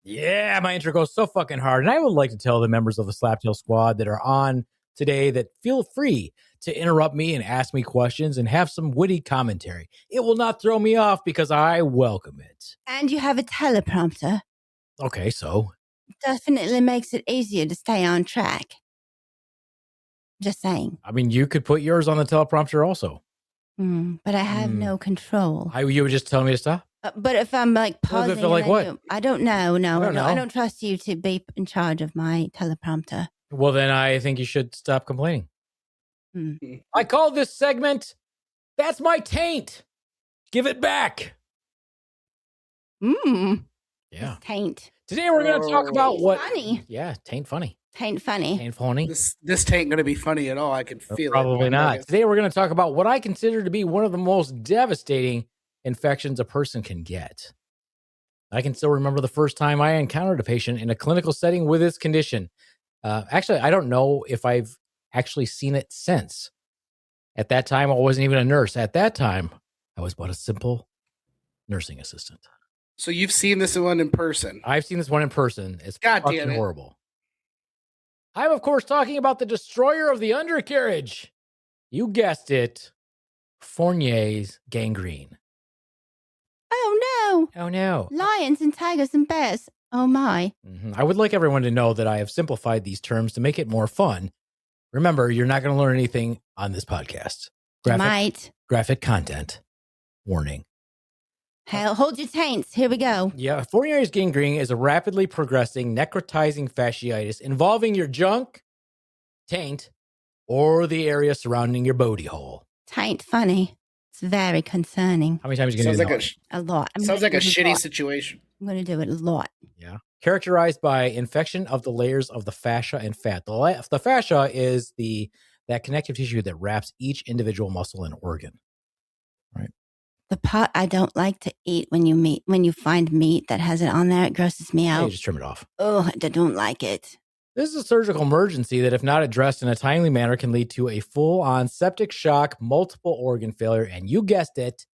Yeah, my intro goes so fucking hard. And I would like to tell the members of the Slaptail Squad that are on today that feel free to interrupt me and ask me questions and have some witty commentary. It will not throw me off because I welcome it. And you have a teleprompter. Okay, so Definitely makes it easier to stay on track. Just saying. I mean, you could put yours on the teleprompter also. But I have no control. You would just tell me to stop? But if I'm like pausing, like what? I don't know. No, I don't know. I don't trust you to be in charge of my teleprompter. Well, then I think you should stop complaining. I call this segment, That's My Taint. Give it back. Yeah. It's taint. Today we're going to talk about what... Funny. Yeah, taint funny. Taint funny. Taint funny. This ain't going to be funny at all. I can feel it. Probably not. Today we're going to talk about what I consider to be one of the most devastating infections a person can get. I can still remember the first time I encountered a patient in a clinical setting with this condition. Actually, I don't know if I've actually seen it since. At that time, I wasn't even a nurse. At that time, I was but a simple nursing assistant. So you've seen this one in person. I've seen this one in person. It's God fucking damn it. horrible. I'm, of course, talking about the destroyer of the undercarriage. You guessed it. Fournier's Gangrene. Oh Oh, no. no. Lions and tigers and bears. Oh my. I would like everyone to know that I have simplified these terms to make it more fun. Remember, you're not going to learn anything on this podcast. Graphic content. Warning. Hell, hold your taints. Here we go. Yeah, Fournier's gangrene is a rapidly progressing necrotizing fasciitis involving your junk, taint, or the area surrounding your booty hole. Taint funny. It's very concerning. How many times are you going to do that? A lot. Sounds like a shitty situation. I'm going to do it a lot. Yeah. Characterized by infection of the layers of the fascia and fat. The fascia is that connective tissue that wraps each individual muscle and organ. Right. The part I don't like to eat when you find meat that has it on there, it grosses me Yeah, out. you just trim it off. Oh, I don't like it. This is a surgical emergency that, if not addressed in a timely manner, can lead to a full-on septic shock, multiple organ failure, and you guessed it,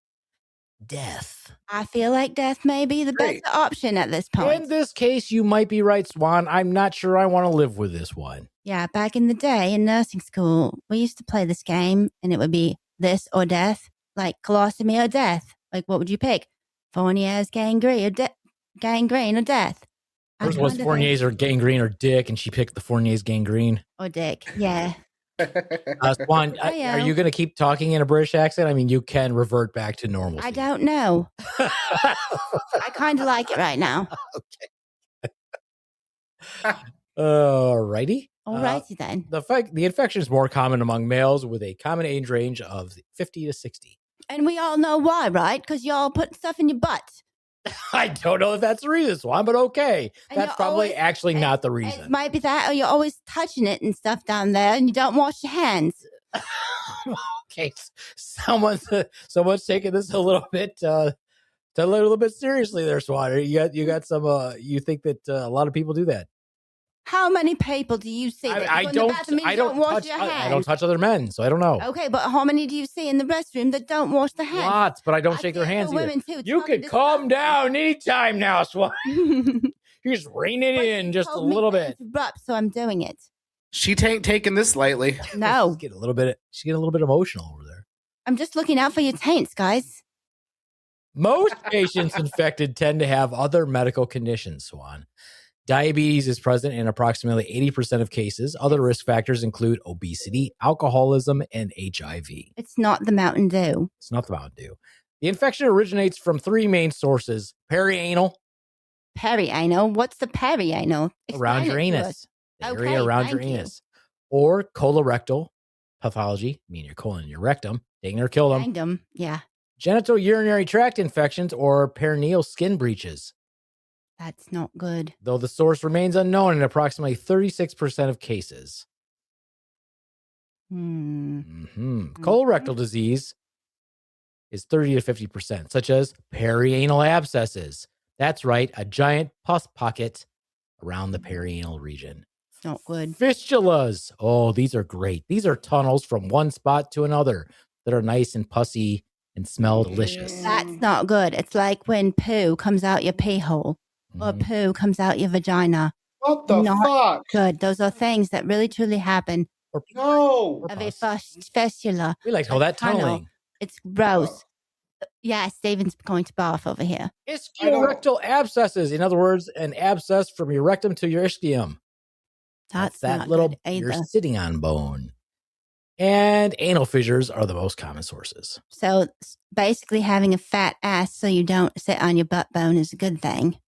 death. I feel like death may be the Great. best option at this point. In this case, you might be right, Swan. I'm not sure I want to live with this one. Yeah, back in the day in nursing school, we used to play this game, and it would be this or death, like colostomy or death. Like, what would you pick? Fournier's gangrene or death? Hers was Fournier's or gangrene or dick, and she picked the Fournier's gangrene. Or dick, yeah. Swan, Hiyo. are you going to keep talking in a British accent? I mean, you can revert back to normalcy. I don't know. I kind of like it right now. Alrighty. Alrighty then. The infection is more common among males with a common age range of 50 to 60. And we all know why, right? Because y'all put stuff in your butt. I don't know if that's the reason, Swan, but okay. And That's you're probably always- actually not the It reason. might be that, or you're always touching it and stuff down there, and you don't wash your hands. Okay, someone's taking this a little bit seriously there, Swan. You got some. You think that a lot of people do that? How many people do you see? that I go in the bathroom and I you don't wash touch. your I hands? don't touch other men, so I don't know. Okay, but how many do you see in the restroom that don't wash their hands? Lots, but I don't shake see their it hands for either. women too. It's You fucking can calm disgusting. down anytime now, Swan. You just rein it But in you just a told me little to bit. interrupt, so I'm doing it. She ain't taking this lightly. No, She's getting a little bit emotional over there. I'm just looking out for your taints, guys. Most patients infected tend to have other medical conditions, Swan. Diabetes is present in approximately 80% of cases. Other risk factors include obesity, alcoholism, and HIV. It's not the Mountain Dew. It's not the Mountain Dew. The infection originates from three main sources: perianal, Perianal. What's the perianal? around Explain your it to anus, us. the Okay, area around your thank you. anus, or colorectal pathology, meaning your colon and your rectum, dang or kill them. Banged 'em. Yeah, Genital urinary tract infections or perineal skin breaches, that's not good. though the source remains unknown in approximately 36% of cases. Colorectal disease is 30 to 50%, such as perianal abscesses. That's right, a giant pus pocket around the perianal region. It's not good. Fistulas. Oh, these are great. These are tunnels from one spot to another that are nice and pussy and smell delicious. That's not good. It's like when poo comes out your pee hole or Mhm. poo comes out your vagina. What the Not fuck? Good. Those are things that really truly happen Or- No. or of a pus. fistula. We like to call a that tunnel. tunneling. It's gross. Yeah, Steven's going to barf over here. Ischiorectal abscesses. In other words, an abscess from your rectum to your ischium. That's that not little good you're either. sitting on bone. And anal fissures are the most common sources. So basically, having a fat ass so you don't sit on your butt bone is a good thing.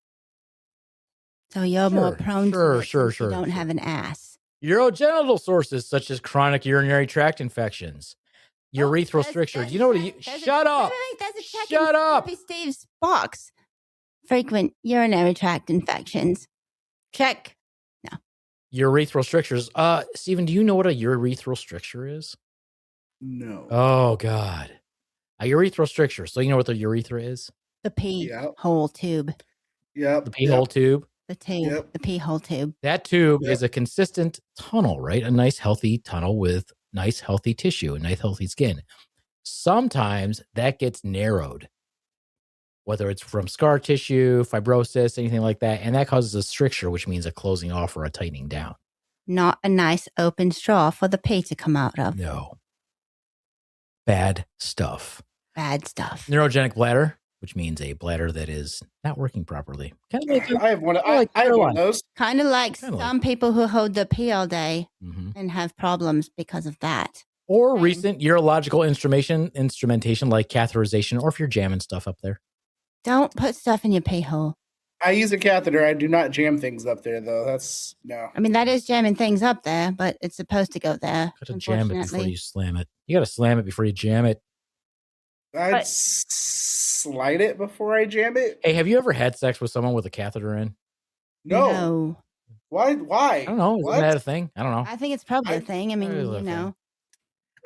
So you're more Sure, prone sure, to it sure, since you sure, don't sure. have an ass. Urogenital sources such as chronic urinary tract infections, urethral strictures. You know what? Shut up. There's a check Shut in up. Drippy Steve's box. Frequent urinary tract infections. Check. Urethral strictures. Stephen, do you know what a urethral stricture is? No. Oh God. A urethral stricture. So you know what the urethra is? The pee Yep. hole tube. Yep. The pee hole tube. The tube. Yep. The pee hole tube. That tube Yep. is a consistent tunnel, right? A nice healthy tunnel with nice healthy tissue and nice healthy skin. Sometimes that gets narrowed. whether it's from scar tissue, fibrosis, anything like that. And that causes a stricture, which means a closing off or a tightening down. Not a nice open straw for the pee to come out of. No. Bad stuff. Bad stuff. Neurogenic bladder, which means a bladder that is not working properly. Kind of like I have one. I have one of those. Kind of like Kinda some people who hold the pee all day Mhm. and have problems because of that. Or Same. recent urological instrumentation like catheterization, or if you're jamming stuff up there. Don't put stuff in your pee hole. I use a catheter. I do not jam things up there, though. That's no. I mean, that is jamming things up there, but it's supposed to go there. Got to jam it before unfortunately. you slam it. You got to slam it before you jam it. I'd But- slide it before I jam it. Hey, have you ever had sex with someone with a catheter in? No. Why? I don't know. Isn't What? that a thing? I don't know. I think it's probably a thing. I mean, Probably a you thing. know.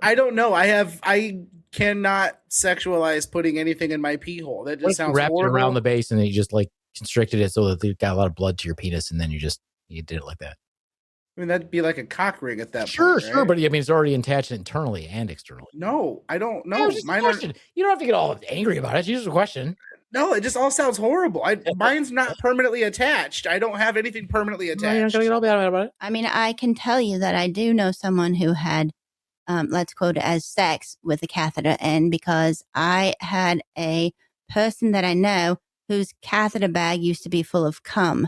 I don't know. I cannot sexualize putting anything in my pee hole. That What just if you sounds wrapped it horrible. around the base and then you just like constricted it so that you got a lot of blood to your penis, and then you did it like that? I mean, that'd be like a cock ring at that Sure, point. sure, right? but I mean, it's already attached internally and externally. No, I don't No, know. it's just a question. You don't have to get all angry about it. It's just a question. No, it just all sounds horrible. Mine's not permanently attached. I don't have anything permanently No, you're not attached. gonna get all bad about it. I mean, I can tell you that I do know someone who had, let's quote it as sex with a catheter in, because I had a person that I know whose catheter bag used to be full of cum,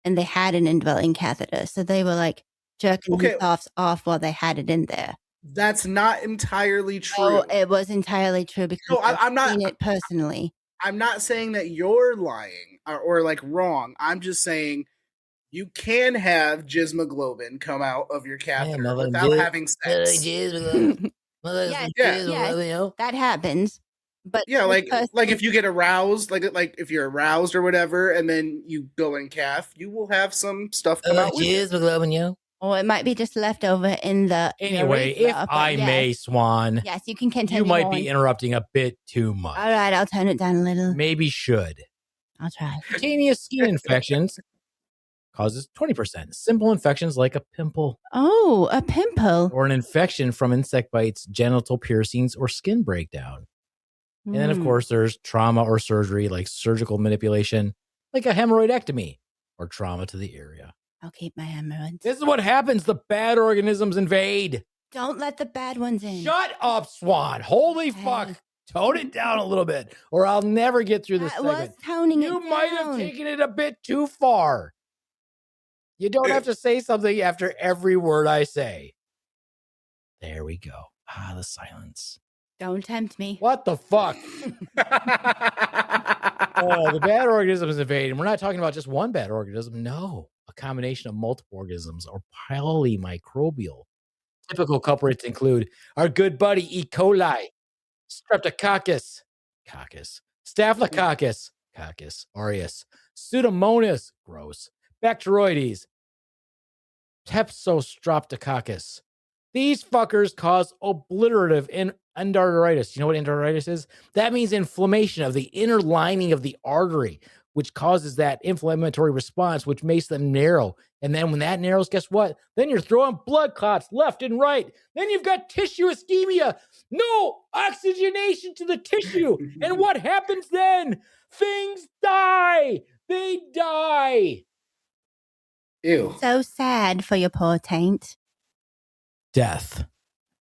and they had an indwelling catheter. So they were like jerking Okay. themselves off while they had it in there. That's not entirely true. Oh, it was entirely true because No, I've I'm not. seen it personally. I'm not saying that you're lying or like wrong. I'm just saying you can have jismoglobin come out of your catheter mother without did. having sex. Yes, yes, that happens. But Yeah, this like person- if you get aroused, like if you're aroused or whatever, and then you go and calf, you will have some stuff come out with it. or it might be just left over in the Anyway, urethra, if but I yes, may, Swan, yes, you can continue. you might on. be interrupting a bit too much. All right, I'll turn it down a little. Maybe should. I'll try. Cutaneous skin infections causes 20%. Simple infections like a pimple Oh, a pimple. or an infection from insect bites, genital piercings, or skin breakdown. And then, of Mm. course, there's trauma or surgery like surgical manipulation, like a hemorrhoidectomy or trauma to the area. I'll keep my hemorrhoids. This is what happens. The bad organisms invade. Don't let the bad ones in. Shut up, Swan. Holy fuck. Hey. Tone it down a little bit, or I'll never get through this That was segment. toning You it might have down. taken it a bit too far. You don't have to say something after every word I say. There we go. Ah, the silence. Don't tempt me. What the fuck? Oh, the bad organisms invade. And we're not talking about just one bad organism. No, a combination of multiple organisms or polymicrobial. Typical culprits include our good buddy E. coli, Streptococcus, Staphylococcus, Coccus aureus, Pseudomonas, gross, Bacteroides, Tepsostreptococcus. These fuckers cause obliterative endarteritis. You know what endarteritis is? That means inflammation of the inner lining of the artery, which causes that inflammatory response, which makes them narrow. And then when that narrows, guess what? Then you're throwing blood clots left and right. Then you've got tissue ischemia. No oxygenation to the tissue. And what happens then? Things die. They die. Ew. So sad for your poor taint. Death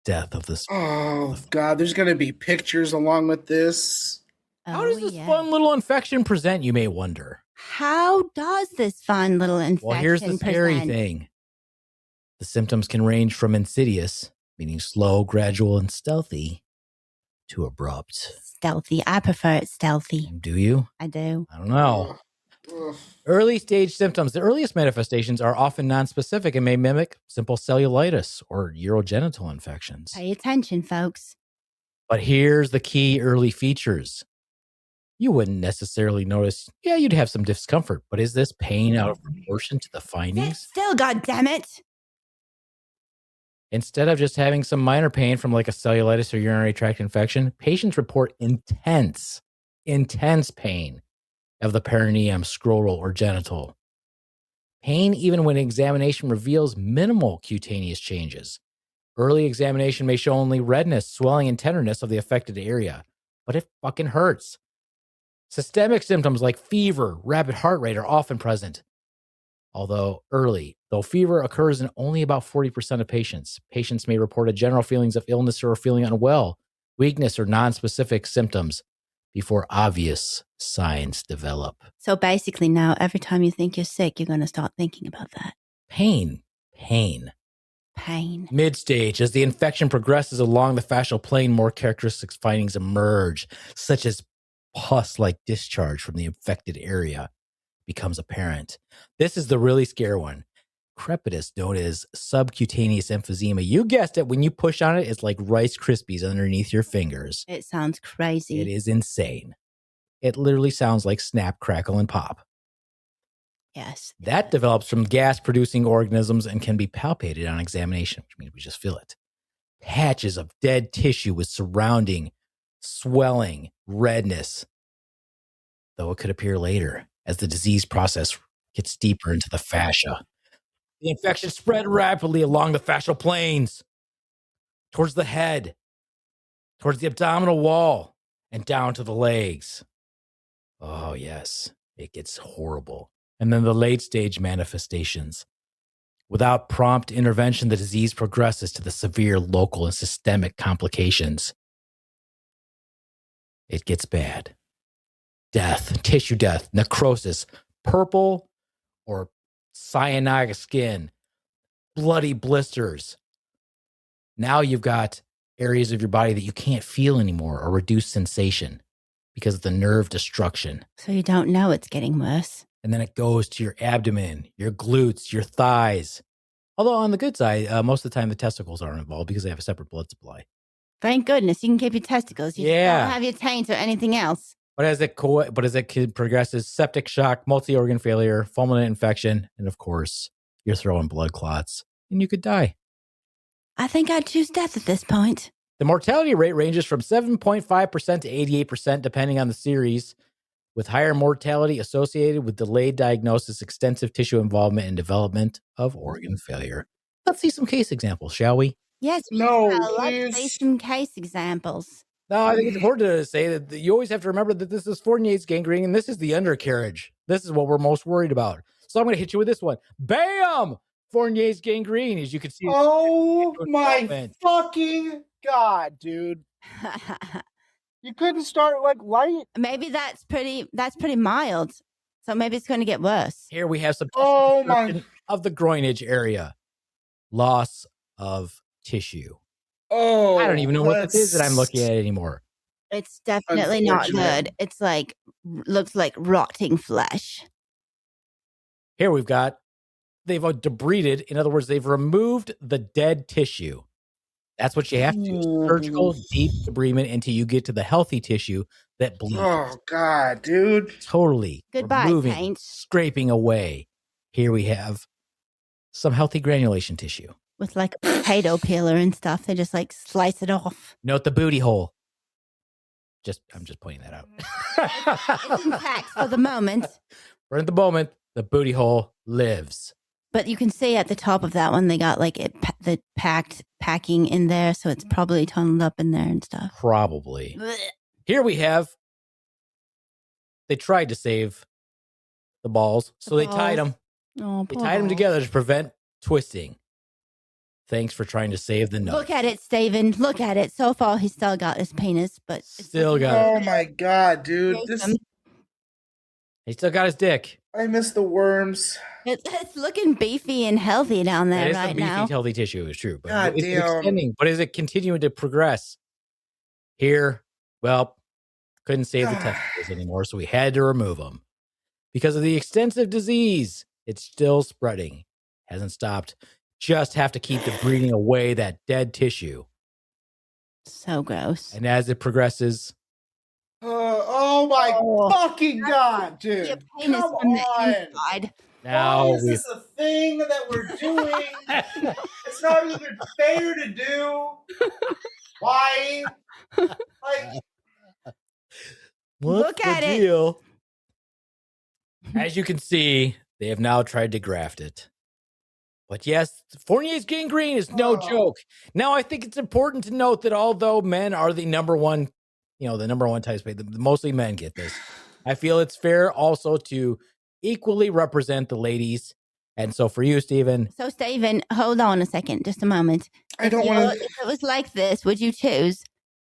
of this. Oh God, there's gonna be pictures along with this. How does Oh, this yeah. fun little infection present, you may wonder? How does this fun little infection Well, here's the scary present? thing. The symptoms can range from insidious, meaning slow, gradual, and stealthy, to abrupt. Stealthy. I prefer it stealthy. Do you? I do. I don't know. Ugh. Early stage symptoms. The earliest manifestations are often nonspecific and may mimic simple cellulitis or urogenital infections. Pay attention, folks. But here's the key early features. You wouldn't necessarily notice, yeah, you'd have some discomfort, but is this pain out of proportion to the Sit findings? still, goddammit. Instead of just having some minor pain from like a cellulitis or urinary tract infection, patients report intense pain of the perineum, scrotal, or genital. Pain even when examination reveals minimal cutaneous changes. Early examination may show only redness, swelling, and tenderness of the affected area, but it fucking hurts. Systemic symptoms like fever, rapid heart rate are often present, although early. Though fever occurs in only about 40% of patients. Patients may report a general feelings of illness or feeling unwell, weakness, or nonspecific symptoms before obvious signs develop. So basically now, every time you think you're sick, you're going to start thinking about that. Pain. Mid-stage, as the infection progresses along the fascial plane, more characteristic findings emerge, such as pus-like discharge from the infected area becomes apparent. This is the really scary one. Crepitus, known as subcutaneous emphysema. You guessed it. When you push on it, it's like Rice Krispies underneath your fingers. It sounds crazy. It is insane. It literally sounds like snap, crackle, and pop. Yes. That develops from gas-producing organisms and can be palpated on examination, which means we just feel it. Patches of dead tissue with surrounding swelling, redness, though it could appear later as the disease process gets deeper into the fascia. The infection spread rapidly along the fascial planes, towards the head, towards the abdominal wall, and down to the legs. Oh, yes, it gets horrible. And then the late-stage manifestations. Without prompt intervention, the disease progresses to the severe local and systemic complications. It gets bad. Death, tissue death, necrosis, purple or cyanotic skin, bloody blisters. Now you've got areas of your body that you can't feel anymore or reduced sensation because of the nerve destruction. So you don't know it's getting worse. And then it goes to your abdomen, your glutes, your thighs. Although on the good side, most of the time the testicles aren't involved because they have a separate blood supply. Thank goodness you can keep your testicles. You just don't have your taint or anything else. But as it progresses, septic shock, multi-organ failure, fulminant infection, and of course, you're throwing blood clots, and you could die. I think I'd choose death at this point. The mortality rate ranges from 7.5% to 88%, depending on the series, with higher mortality associated with delayed diagnosis, extensive tissue involvement, and development of organ failure. Let's see some case examples, shall we? Yes. No, let's see some case examples. No, I think it's important to say that you always have to remember that this is Fournier's gangrene, and this is the undercarriage. This is what we're most worried about. So I'm going to hit you with this one. Bam! Fournier's gangrene, as you can see. Oh my fucking God, dude. You couldn't start like light? Maybe that's pretty mild. So maybe it's going to get worse. Here we have some my of the groinage area. Loss of tissue. Oh, I don't even know what this is that I'm looking at anymore. It's definitely not good. It's like, looks like rotting flesh. Here we've got, they've debrided. In other words, they've removed the dead tissue. That's what you have to do. Surgical deep debridement until you get to the healthy tissue that bleeds. Oh, God, dude. Totally. Goodbye, removing, taint. scraping away. Here we have some healthy granulation tissue. With like a potato peeler and stuff. They just like slice it off. Note the booty hole. I'm just pointing that out. It's intact for the moment. For the moment, the booty hole lives. But you can see at the top of that one, they got like the packing in there. So it's probably tunneled up in there and stuff. Probably. Blech. Here we have, they tried to save the balls. So they tied them. Oh, They tied them together to prevent twisting. Thanks for trying to save the nut. Look at it, Steven. Look at it. So far, he's still got his penis, but it's Still got Oh it. my God, dude. He still got his dick. I miss the worms. It's looking beefy and healthy down there That is right some beefy, now. healthy tissue, is true. But God it's damn. extending. But is it continuing to progress? Here, well, couldn't save the testicles anymore, so we had to remove them. Because of the extensive disease, it's still spreading. Hasn't stopped. Just have to keep debriding away that dead tissue. So gross. And as it progresses, Oh my fucking God, Your dude. penis Come from the on. inside. now Why is we this a thing that we're doing? It's not even fair to do. Why? Like, what's Look at the it. deal? As you can see, they have now tried to graft it. But yes, Fournier's gangrene is no joke. Now, I think it's important to note that although men are the number one type of mostly men get this. I feel it's fair also to equally represent the ladies. And so for you, Stephen. So, Stephen, hold on a second, just a moment. I don't want to. If it was like this, would you choose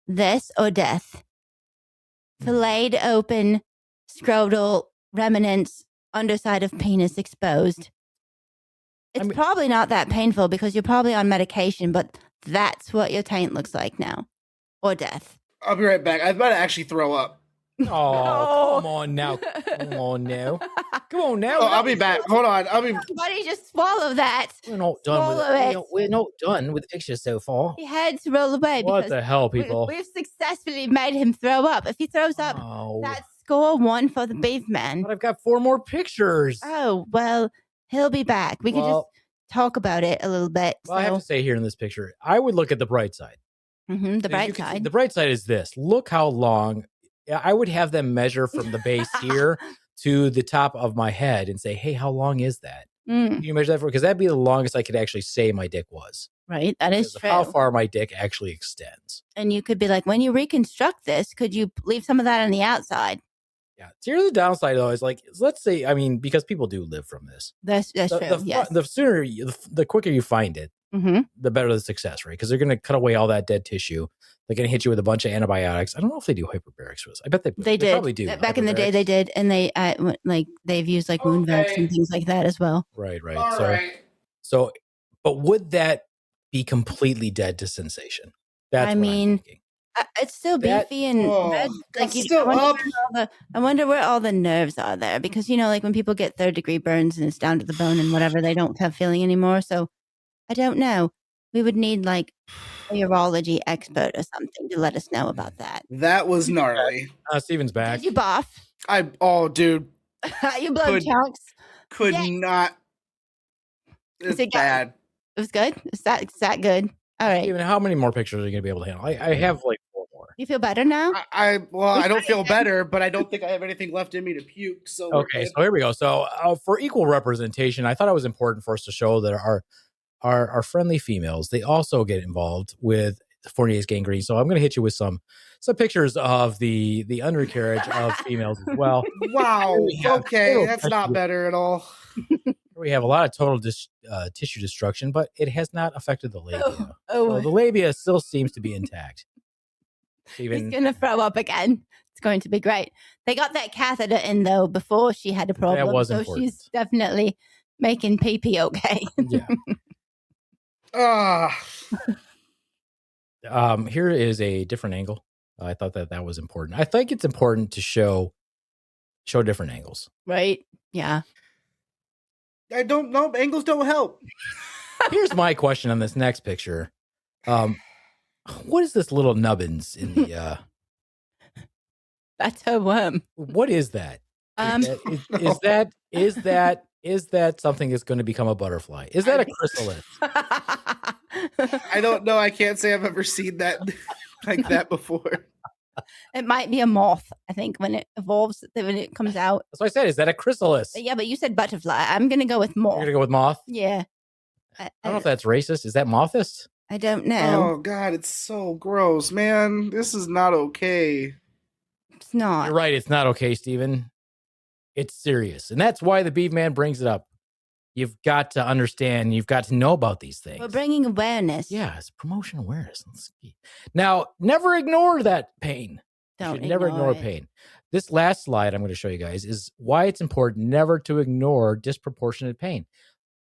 this or death? Filleted open, scrotal remnants, underside of penis exposed. It's probably not that painful because you're probably on medication, but that's what your taint looks like now. Or death. I'll be right back. I'm about to actually throw up. Oh, come on now. Come on now. Come on now. Oh, I'll be back. Hold on. Somebody just swallow that. We're not done with it. We're not done with the picture so far. He had to roll away. What the hell, people? We've successfully made him throw up. If he throws up, that's score 1 for the Beaveman. But I've got 4 more pictures. Oh, well, he'll be back. We can just talk about it a little bit. Well, I have to say here in this picture, I would look at the bright side. The bright side. The bright side is this. Look how long. I would have them measure from the base here to the top of my head and say, hey, how long is that? Can you measure that for? Because that'd be the longest I could actually say my dick was. Right. That is true. How far my dick actually extends. And you could be like, when you reconstruct this, could you leave some of that on the outside? Yeah. So here's the downside, though, is like, let's say, I mean, because people do live from this. That's true. Yes. The sooner, the quicker you find it, the better the success rate. Because they're going to cut away all that dead tissue. They're going to hit you with a bunch of antibiotics. I don't know if they do hyperbarics for this. I bet they did. Probably do. Back in the day, they did. And they, they've used like wound vacs and things like that as well. Right. All right. So, but would that be completely dead to sensation? That's what I'm thinking. It's still beefy and red. Like, still up. I wonder where all the nerves are there because, you know, like when people get 3rd-degree burns and it's down to the bone and whatever, they don't have feeling anymore. So I don't know. We would need like a urology expert or something to let us know about that. That was gnarly. Steven's back. Did you boff? Dude. You blow chunks? Could not. It's bad. It was good? Is that good? All right. Steven, how many more pictures are you going to be able to handle? I have like 4 more. You feel better now? I don't feel better, but I don't think I have anything left in me to puke. So okay, so here we go. So for equal representation, I thought it was important for us to show that our friendly females, they also get involved with Fournier's Gangrene. So I'm going to hit you with some pictures of the undercarriage of females as well. Wow. Okay, that's not better at all. We have a lot of total tissue destruction, but it has not affected the labia. So the labia still seems to be intact. He's going to throw up again. It's going to be great. They got that catheter in, though, before she had a problem. That was so important. She's definitely making pee-pee okay. Yeah. Here is a different angle. I thought that was important. I think it's important to show different angles. Right. Yeah. I don't know. Angles don't help. Here's my question on this next picture. What is this little nubbins in the That's her worm. What is that? Is that something that's going to become a butterfly? Is that a chrysalis? I don't know. I can't say I've ever seen that like that before. It might be a moth, I think, when it evolves, when it comes out. That's what I said. Is that a chrysalis? Yeah, but you said butterfly. I'm going to go with moth. You're going to go with moth? Yeah. I don't know if that's racist. Is that mothist? I don't know. Oh, God, it's so gross, man. This is not okay. It's not. You're right. It's not okay, Stephen. It's serious. And that's why the Beaveman brings it up. You've got to understand. You've got to know about these things. We're bringing awareness. Yeah, it's promotion awareness. Now, never ignore that pain. Don't never ignore pain. This last slide I'm going to show you guys is why it's important never to ignore disproportionate pain.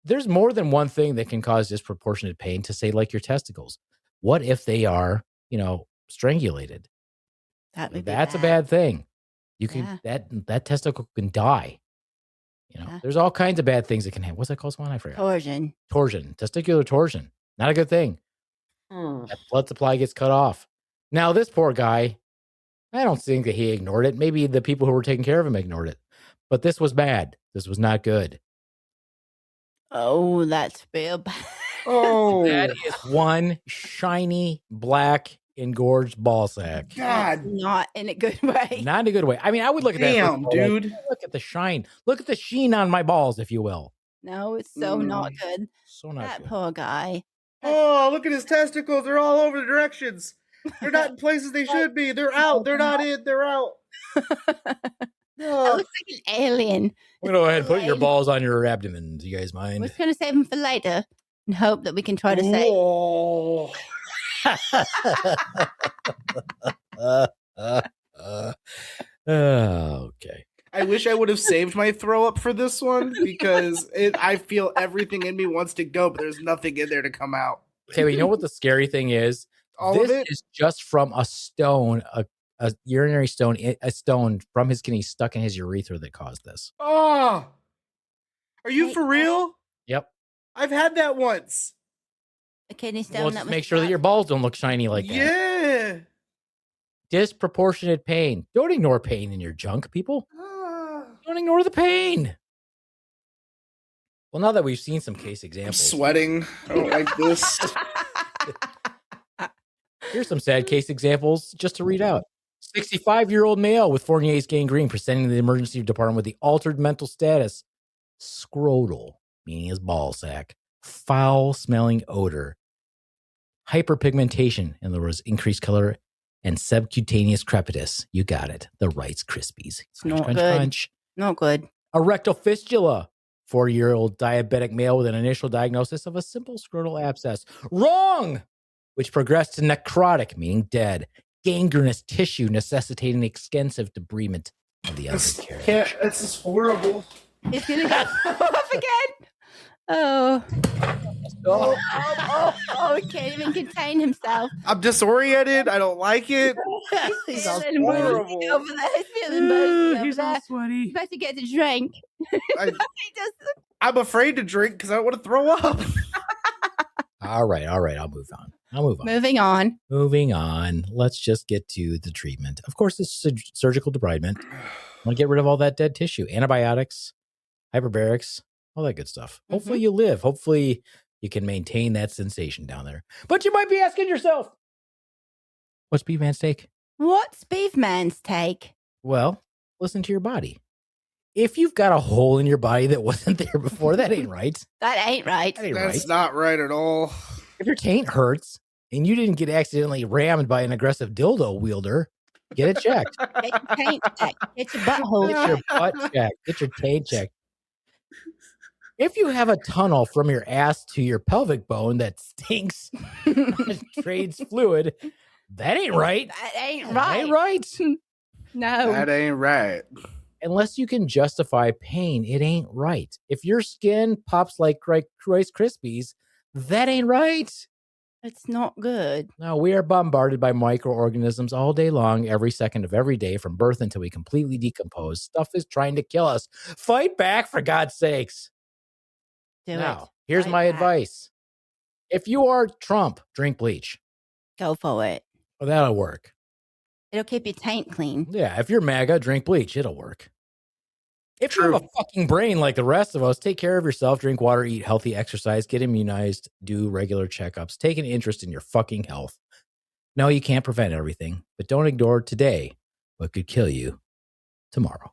There's more than one thing that can cause disproportionate pain, to say like your testicles. What if they are, strangulated? That's a bad thing. You can that testicle can die. There's all kinds of bad things that can happen. What's that called, Swan? I forgot. Torsion. Testicular torsion. Not a good thing. That blood supply gets cut off. Now, this poor guy, I don't think that he ignored it. Maybe the people who were taking care of him ignored it. But this was bad. This was not good. Oh, that's real bad. Oh. That is one shiny, black, engorged ball sack. God. Not in a good way. Not in a good way. I mean, I would look at that. Damn, dude. Look at the shine. Look at the sheen on my balls, if you will. No, it's so not good. So not that good. poor guy. Oh, look at his testicles. They're all over the directions. They're not in places they should be. They're out. They're not in. They're out. That looks like an alien. I'm going to go ahead and put your balls on your abdomen. Do you guys mind? We're just going to save them for later and hope that we can try to save. Whoa. Okay. I wish I would have saved my throw up for this one because I feel everything in me wants to go, but there's nothing in there to come out. Okay, but you know what the scary thing is? All This of it? is just from a stone, a urinary stone, a stone from his kidney stuck in his urethra that caused this. Oh, are you for real? Yep. I've had that once. A kidney stone. Well, that just was make sure that your balls don't look shiny like that. Yeah. Disproportionate pain. Don't ignore pain in your junk, people. Don't ignore the pain. Well, now that we've seen some case I'm examples, sweating. I don't like this. here's some sad case examples just to read out. 65-year-old male with Fournier's gangrene presenting to the emergency department with the altered mental status. Scrotal, meaning his ball sack. Foul-smelling odor. Hyperpigmentation, in other words, increased color. And subcutaneous crepitus. You got it. The Rice Krispies. It's not good. Not good. A rectal fistula. 4-year-old diabetic male with an initial diagnosis of a simple scrotal abscess. Wrong! Which progressed to necrotic, meaning dead. Gangrenous tissue necessitating extensive debridement of the undercarriage. This is horrible. He's going to go off again. Oh, he can't even contain himself. I'm disoriented. I don't like it. He's Sounds feeling horrible. boozy over there. He's feeling boozy over He's all there. sweaty. He's about to get to drink. I, He just I'm afraid to drink because I don't want to throw up. All right. I'll move on. moving on. Moving on. Let's just get to the treatment. Of course, it's surgical debridement. Want to get rid of all that dead tissue. Antibiotics, hyperbarics, all that good stuff. Hopefully you live. Hopefully you can maintain that sensation down there. But you might be asking yourself, what's Beaveman's take? What's Beaveman's take? Well, listen to your body. If you've got a hole in your body that wasn't there before, that ain't right. That ain't right. That ain't That's right. not right at all. If your taint hurts and you didn't get accidentally rammed by an aggressive dildo wielder, get it checked. Get your taint checked. Get your butthole Get your butt checked. Get your taint checked. If you have a tunnel from your ass to your pelvic bone that stinks and trades fluid, that ain't right. That ain't That right. ain't right. No. That ain't right. Unless you can justify pain, it ain't right. If your skin pops like Rice Krispies, that ain't right. It's not good. No, we are bombarded by microorganisms all day long, every second of every day, from birth until we completely decompose. Stuff is trying to kill us. Fight back, for God's sakes. Do Now, it. here's Fight my back. advice. If you are Trump, drink bleach. Go for it. Well, that'll work. It'll keep your taint clean. Yeah, if you're MAGA, drink bleach. It'll work. If you True. have a fucking brain like the rest of us, take care of yourself, drink water, eat healthy, exercise, get immunized, do regular checkups, take an interest in your fucking health. No, you can't prevent everything, but don't ignore today what could kill you tomorrow.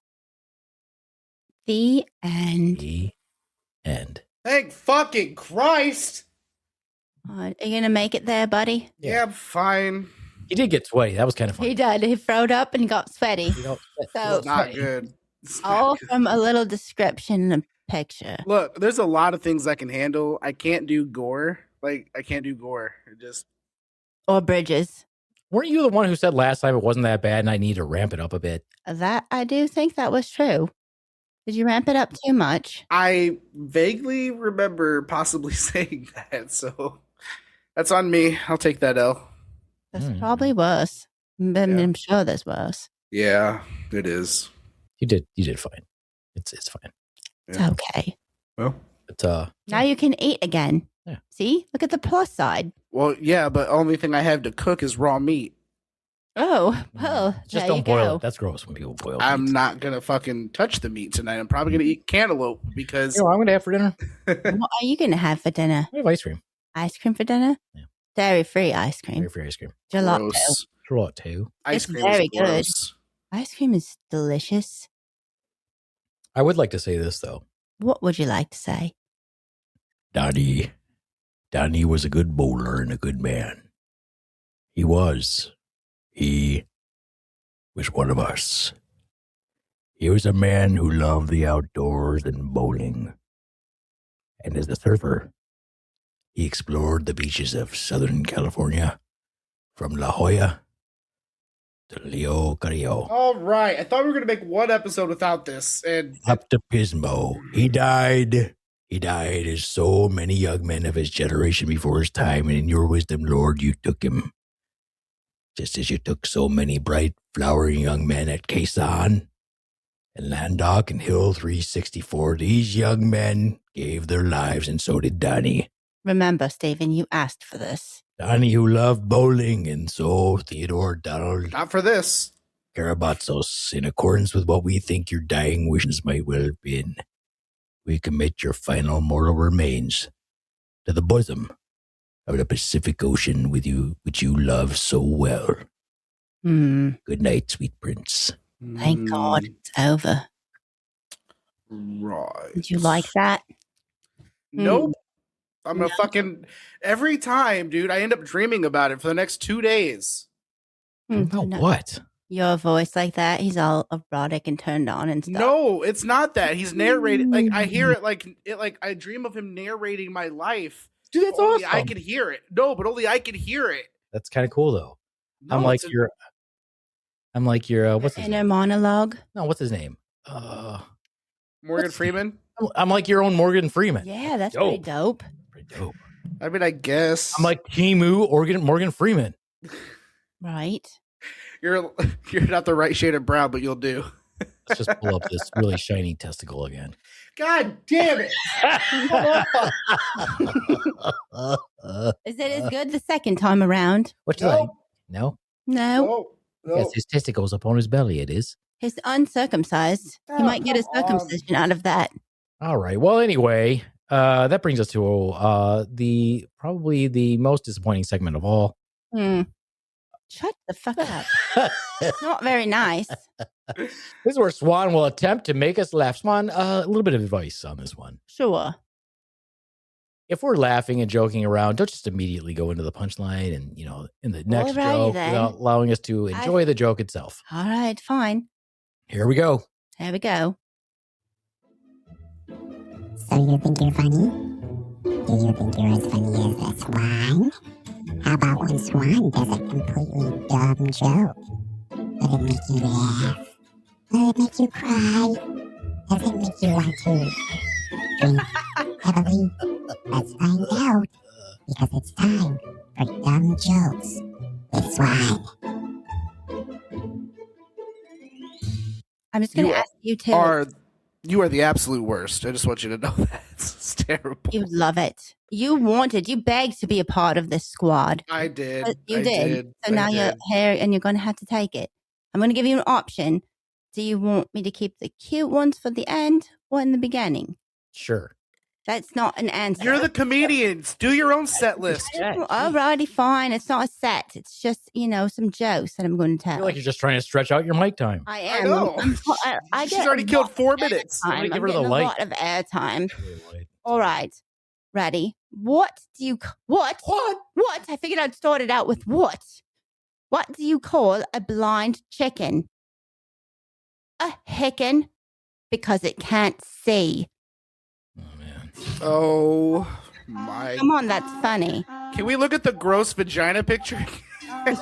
The end. The end. Thank fucking Christ. Are you going to make it there, buddy? Yeah, I'm fine. He did get sweaty. That was kind of funny. He did. He throwed up and got sweaty. You know, So- It's not good. It's not All good. from a little description and picture. Look, there's a lot of things I can handle. I can't do gore. Like, I can't do gore. It just, Or bridges. weren't you the one who said last time it wasn't that bad and I need to ramp it up a bit? That I do think that was true. Did you ramp it up too much? I vaguely remember possibly saying that. So that's on me. I'll take that L. That's Hmm. probably worse. I'm sure there's worse. Yeah, it is. You did fine. It's fine. It's Yeah. okay. Well, But Now you can eat again. Yeah. See? Look at the plus side. well, yeah, but only thing I have to cook is raw meat. Oh, well, just there don't you boil go. it. That's gross when people boil I'm meat. not gonna fucking touch the meat tonight. I'm probably gonna eat cantaloupe because You know what I'm going to have for dinner? What are you going to have for dinner? I have ice cream. Ice cream for dinner? Yeah. Dairy-free ice cream. Very free ice cream. Gelato. gross. Gelato. Ice It's cream very is good. gross. Ice cream is delicious. I would like to say this, though. What would you like to say? Donnie was a good bowler and a good man. He was one of us. He was a man who loved the outdoors and bowling. And as a surfer, he explored the beaches of Southern California, from La Jolla to Leo Carrillo. All right. I thought we were going to make one episode without this. And Up to Pismo. He died. He died as so many young men of his generation before his time, and in your wisdom, Lord, you took him. Just as you took so many bright, flowering young men at Quezon and Landock and Hill 364. These young men gave their lives, and so did Donnie. Remember, Stephen, you asked for this. Donnie, who loved bowling, and so Theodore Donald not for this. Karabatsos, in accordance with what we think your dying wishes might well have been, we commit your final mortal remains to the bosom of the Pacific Ocean with you, which you love so well. Good night, sweet prince. Thank God it's over. Right. Did you like that? Nope. I'm gonna fucking every time, dude. I end up dreaming about it for the next 2 days. What? Your voice like that, he's all erotic and turned on and stuff. No, it's not that. He's narrating. Like I hear it. Like I dream of him narrating my life. Dude, that's only awesome. I can hear it. No, but only I can hear it. That's kind of cool, though. No, I'm like it's a- your what's his Inner name? monologue. No, what's his name? Morgan Freeman. I'm like your own Morgan Freeman. Yeah, that's pretty dope. Pretty dope. I mean, I guess I'm like Timu Morgan Freeman. Right. you're not the right shade of brown, but you'll do. Let's just pull up this really shiny testicle again. God damn it! Is it as good the second time around? What's that? No. No. Yes, his testicles up on his belly. It is. He's uncircumcised. He might get a circumcision out of that. All right. Well, anyway, that brings us to the probably the most disappointing segment of all. Shut the fuck up. Not very nice. This is where Swan will attempt to make us laugh. Swan, a little bit of advice on this one. Sure. If we're laughing and joking around, don't just immediately go into the punchline and, in the next Alrighty joke then. without allowing us to enjoy the joke itself. All right, fine. Here we go. There we go. So you think you're funny? Do you think you're as funny as a swan? How about when Swan does a completely dumb joke? Does it make you laugh? Does it make you cry? Does it make you want to drink heavily? Let's find out, because it's time for dumb jokes with Swan. I'm just going to ask you to. You are the absolute worst. I just want you to know that. It's terrible. You love it. You begged to be a part of this squad. I did. You I did. So now you're did. here and you're going to have to take it. I'm going to give you an option. Do you want me to keep the cute ones for the end or in the beginning? Sure. That's not an answer. You're the comedians. Do your own set list. Alrighty, fine. It's not a set. It's just, some jokes that I'm going to I tell. feel like you're just trying to stretch out your mic time. I I am. know. I She's get already a killed lot 4 of minutes. airtime. Somebody I'm give her the getting light. a lot of airtime. All right. Ready? What? What? I figured I'd start it out with what? What do you call a blind chicken? A hicken, because it can't see. Oh, man. Oh my! Come on, that's funny. Can we look at the gross vagina picture?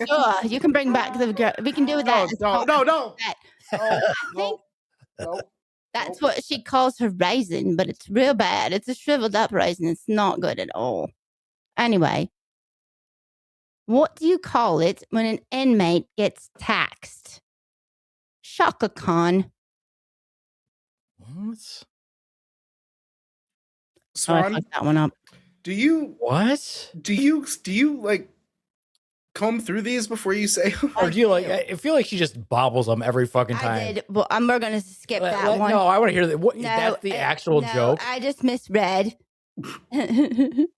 Sure, you can bring back we can do that. No. I think that's what she calls her raisin, but it's real bad. It's a shriveled up raisin. It's not good at all. Anyway, what do you call it when an inmate gets taxed? Shaka Khan. What? I Swan, fucked that one up. do you like comb through these before you say them? Or do you like? I feel like she just bobbles them every fucking time. I did. Well, we're going to skip that one. No, I want to hear that. What, that's the actual no, joke. I just misread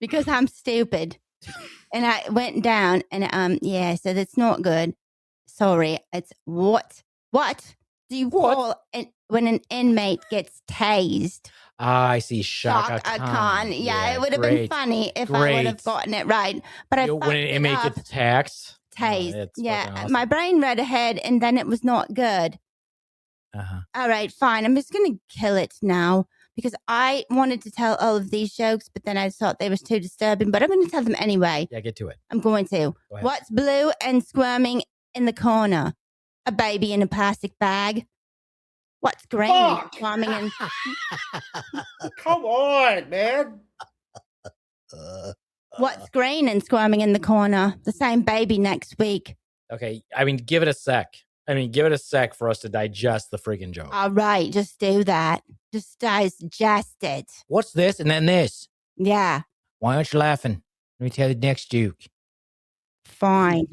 because I'm stupid. And I went down and so that's not good. Sorry. It's what do you call when an inmate gets tased? I see. Shaka Khan. Yeah, it would have been funny if I would have gotten it right. But I fucked when an inmate it up. gets taxed. Tased. It's Yeah, fucking awesome. my brain read ahead and then it was not good. All right, fine. I'm just going to kill it now because I wanted to tell all of these jokes, but then I thought they were too disturbing. But I'm going to tell them anyway. Yeah, get to it. I'm going to. Go ahead. What's blue and squirming in the corner? A baby in a plastic bag. What's green and Fuck. squirming in... Come on, man. What's green and squirming in the corner? The same baby next week. Okay, I mean, give it a sec. Give it a sec for us to digest the freaking joke. All right, just do that. Just digest it. What's this and then this? Yeah, Why aren't you laughing? Let me tell you the next joke. fine.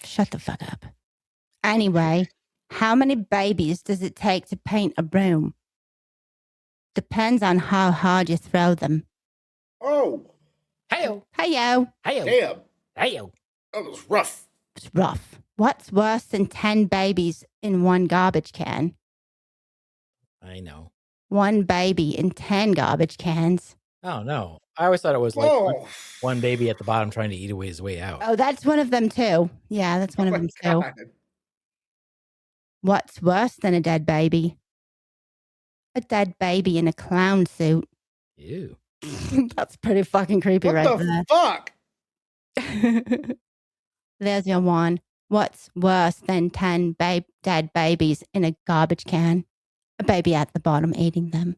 Shut the fuck up. Anyway, how many babies does it take to paint a room? Depends on how hard you throw them. Oh, Hey-o, Hey-yo, hey-o, damn. hey-o. That was rough. it's rough. What's worse than 10 babies in one garbage can? I know. One baby in 10 garbage cans. Oh, no. I always thought it was like Whoa. one baby at the bottom trying to eat away his way out. Oh, that's one of them too. Yeah, that's one Oh of my them too. God. What's worse than a dead baby? A dead baby in a clown suit. Ew. That's pretty fucking creepy What right the fuck? there. There's your one. What's worse than 10 dead babies in a garbage can? A baby at the bottom eating them.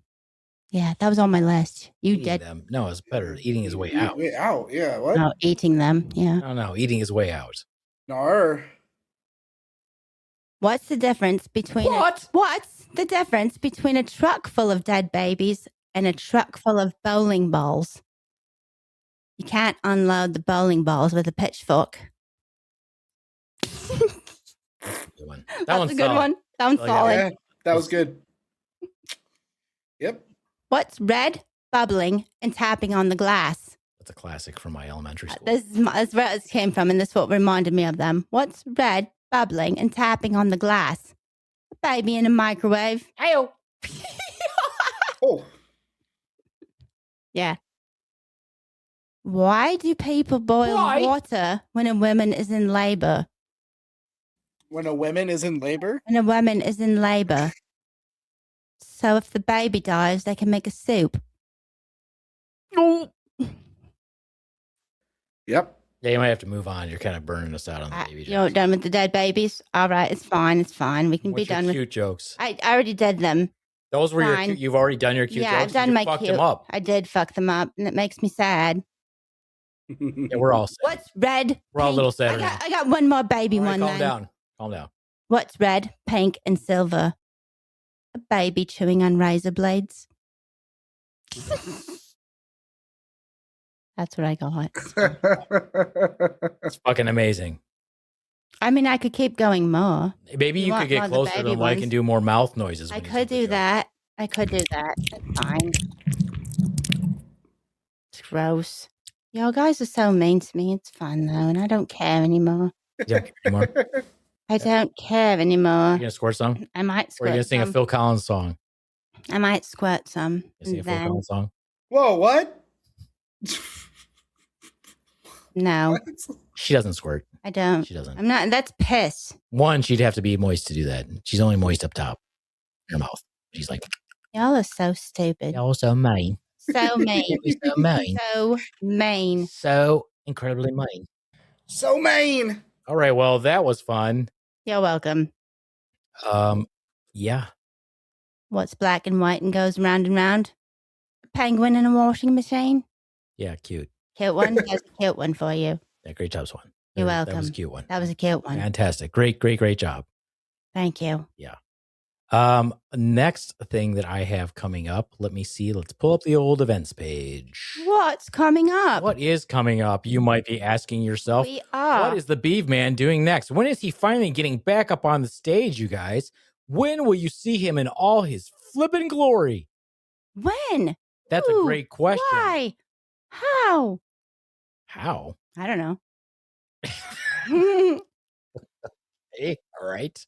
Yeah, that was on my list. You Eating did. them. No, it's better. Eating his way out. Way out. Yeah. What? No, eating them. Yeah. No, eating his way out. Nar. What's the difference between what's the difference between a truck full of dead babies and a truck full of bowling balls? You can't unload the bowling balls with a pitchfork. Good one. That That's one's a good solid. one. Sounds Oh, yeah. solid. Yeah, that was good. Yep. What's red, bubbling, and tapping on the glass? That's a classic from my elementary school. That's where it came from, and this is what reminded me of them. What's red, bubbling, and tapping on the glass? A baby in a microwave. Hey-o. Oh. Yeah. Why do people boil water when a woman is in labor? When a woman is in labor? When a woman is in labor. So if the baby dies, they can make a soup. Yep. Yeah, you might have to move on. You're kind of burning us out on the baby You're jokes. done with the dead babies? All right, it's fine. It's fine. We can What's be your done with cute jokes? I already did them. Those were your fine. cute. You've already done your cute Yeah, jokes. I've done you my fucked cute. them up. I did fuck them up, and it makes me sad. Yeah, we're all sad. What's red? We're all a pink- little sad. I got one more baby All right, one calm then. down. Calm down. What's red, pink, and silver? A baby chewing on razor blades. That's what I got. It's fucking amazing. I mean, I could keep going more. Maybe You you want could get more of the closer to the baby mic ones? and do more mouth noises. I when you could do the do joke. that. I could do that. That's fine. It's gross. Y'all guys are so mean to me. It's fun though, and I don't care anymore. You don't care anymore? I don't care anymore. You gonna squirt some? I might Or are you squirt gonna sing a some. Phil Collins song? I might squirt some. You sing a And Phil then, Collins song? Whoa, what? no, She doesn't squirt. I don't. She doesn't. I'm not. That's piss. One, she'd have to be moist to do that. She's only moist up top, in her mouth. She's like, Y'all are so stupid. y'all so mean. So mean. You're so mean. So mean. So incredibly mean. So mean. All right, well, that was fun. You're welcome. Yeah. What's black and white and goes round and round? A penguin in a washing machine. Yeah, cute. Cute one. That's a cute one for you. Yeah, great job, Swan. You're That was a welcome. cute one. That was a cute one. Fantastic. Great job. Thank you. Next thing that I have coming up, let me see. Let's pull up the old events page. What's coming up? What is coming up? You might be asking yourself, We are. what is the Beaveman doing next? When is he finally getting back up on the stage, you guys? When will you see him in all his flippin' glory? When? That's Who? a great question. Why? How? How? I don't know. Hey, all right.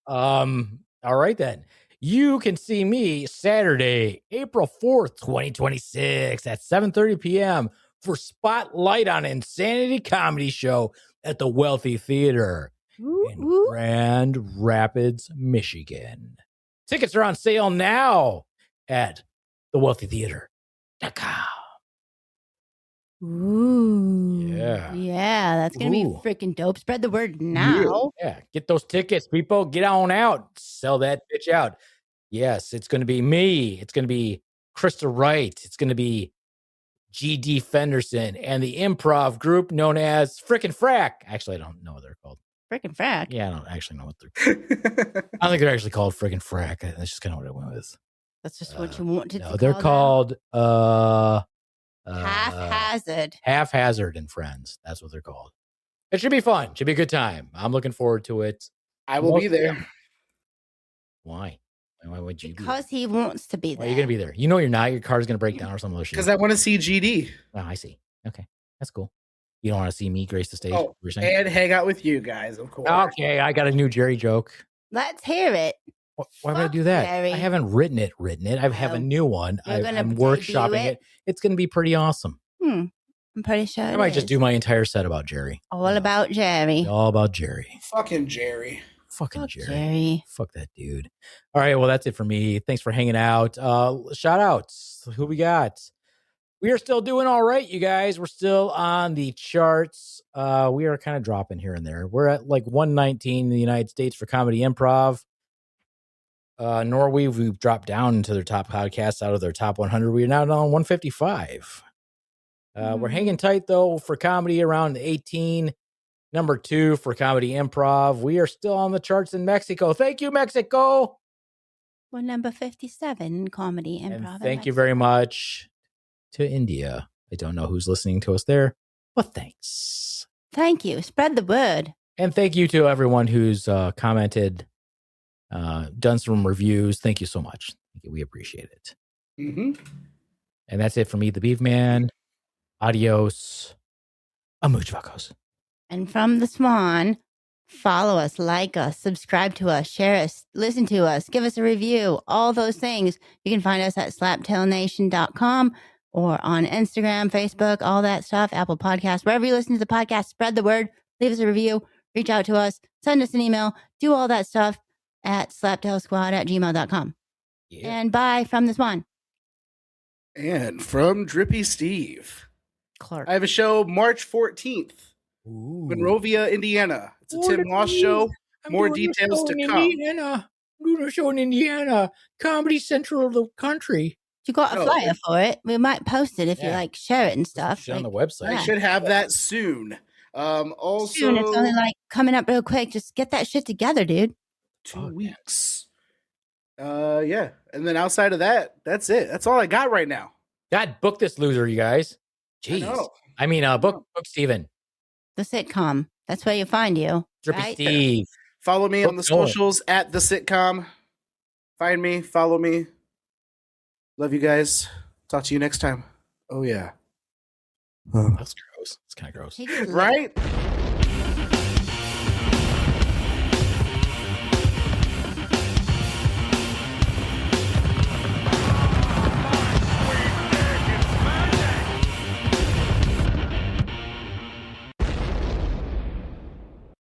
All right then. You can see me Saturday, April 4th, 2026 at 7:30 p.m. for Spotlight on Insanity Comedy Show at the Wealthy Theater. in Grand Rapids, Michigan. Tickets are on sale now at thewealthytheater.com. Ooh. Yeah. Yeah, that's going to be Ooh. freaking dope. Spread the word now. Yeah, get those tickets, people. Get on out. Sell that bitch out. Yes, it's going to be me. It's going to be Krista Wright. It's going to be G.D. Fenderson and the improv group known as Frickin' Frack. Actually, I don't know what they're called. Frickin' frack. Yeah, I don't actually know what they're called. I don't think they're actually called Frickin' Frack. That's just kind of what I went with. That's just what you wanted No, to they're call them. called Haphazard. Haphazard and Friends. That's what they're called. It should be fun. Should be a good time. I'm looking forward to it. I will be there. Why? Why would you be Because he wants to be there? Why there. are you going to be there? You know you're not. Your car's going to break down or some other shit. Because I want to see GD. Oh, I see. Okay. That's cool. You don't want to see me grace the stage? Oh, and hang out with you guys, of course. Okay, I got a new Jerry joke. Let's hear it. Why would I Fuck do that? Jerry. I haven't written it. I have a new one. You're gonna I'm debut workshopping it. It's going to be pretty awesome. I'm pretty sure I it might just is. do my entire set about Jerry. All about Jerry. All about Jerry. Fucking Jerry. Fucking Fuck Jerry. Jerry. Fuck that dude. All right, well, that's it for me. Thanks for hanging out. Shout outs. Who we got? We are still doing all right, you guys. We're still on the charts. We are kind of dropping here and there. We're at like 119 in the United States for comedy improv. Norway, we've dropped down into their top podcasts out of their top 100. We are now on 155. We're hanging tight, though, for comedy around 18. Number 2 for comedy improv. We are still on the charts in Mexico. Thank you, Mexico. We're number 57 in comedy improv. And in thank you Mexico. very much to India. I don't know who's listening to us there, but thanks. Thank you. Spread the word. And thank you to everyone who's commented, done some reviews. Thank you so much. We appreciate it. Mm-hmm. And that's it for me, the Beaveman. Adios. Amuch vacos. And from the Swan, follow us, like us, subscribe to us, share us, listen to us, give us a review, all those things. You can find us at slaptailnation.com or on Instagram, Facebook, all that stuff, Apple Podcasts, wherever you listen to the podcast, spread the word, leave us a review, reach out to us, send us an email, do all that stuff at slaptailsquad@gmail.com. Yeah. And bye from the Swan. And from Drippy Steve. Clark. I have a show March 14th. Ooh. Monrovia, Indiana. It's a Tim Moss show. More details to come. I'm doing a show in Indiana. Comedy Central of the country. You got a Oh. flyer for it. We might post it if you Yeah. like share it and stuff. Shit on the Like, website. I Yeah. should have that soon. Also, soon. It's only like coming up real quick. Just get that shit together, dude. 2 weeks. Yeah. And then outside of that, that's it. That's all I got right now. God, book this loser, you guys. I Jeez. know. I mean, book Steven. The sitcom. That's where you find you. Drippy right? Steve. Follow me on the Book Nolan. socials at the sitcom. Find me, follow me. Love you guys. Talk to you next time. Oh yeah. That's gross. It's kind of gross. He just Right?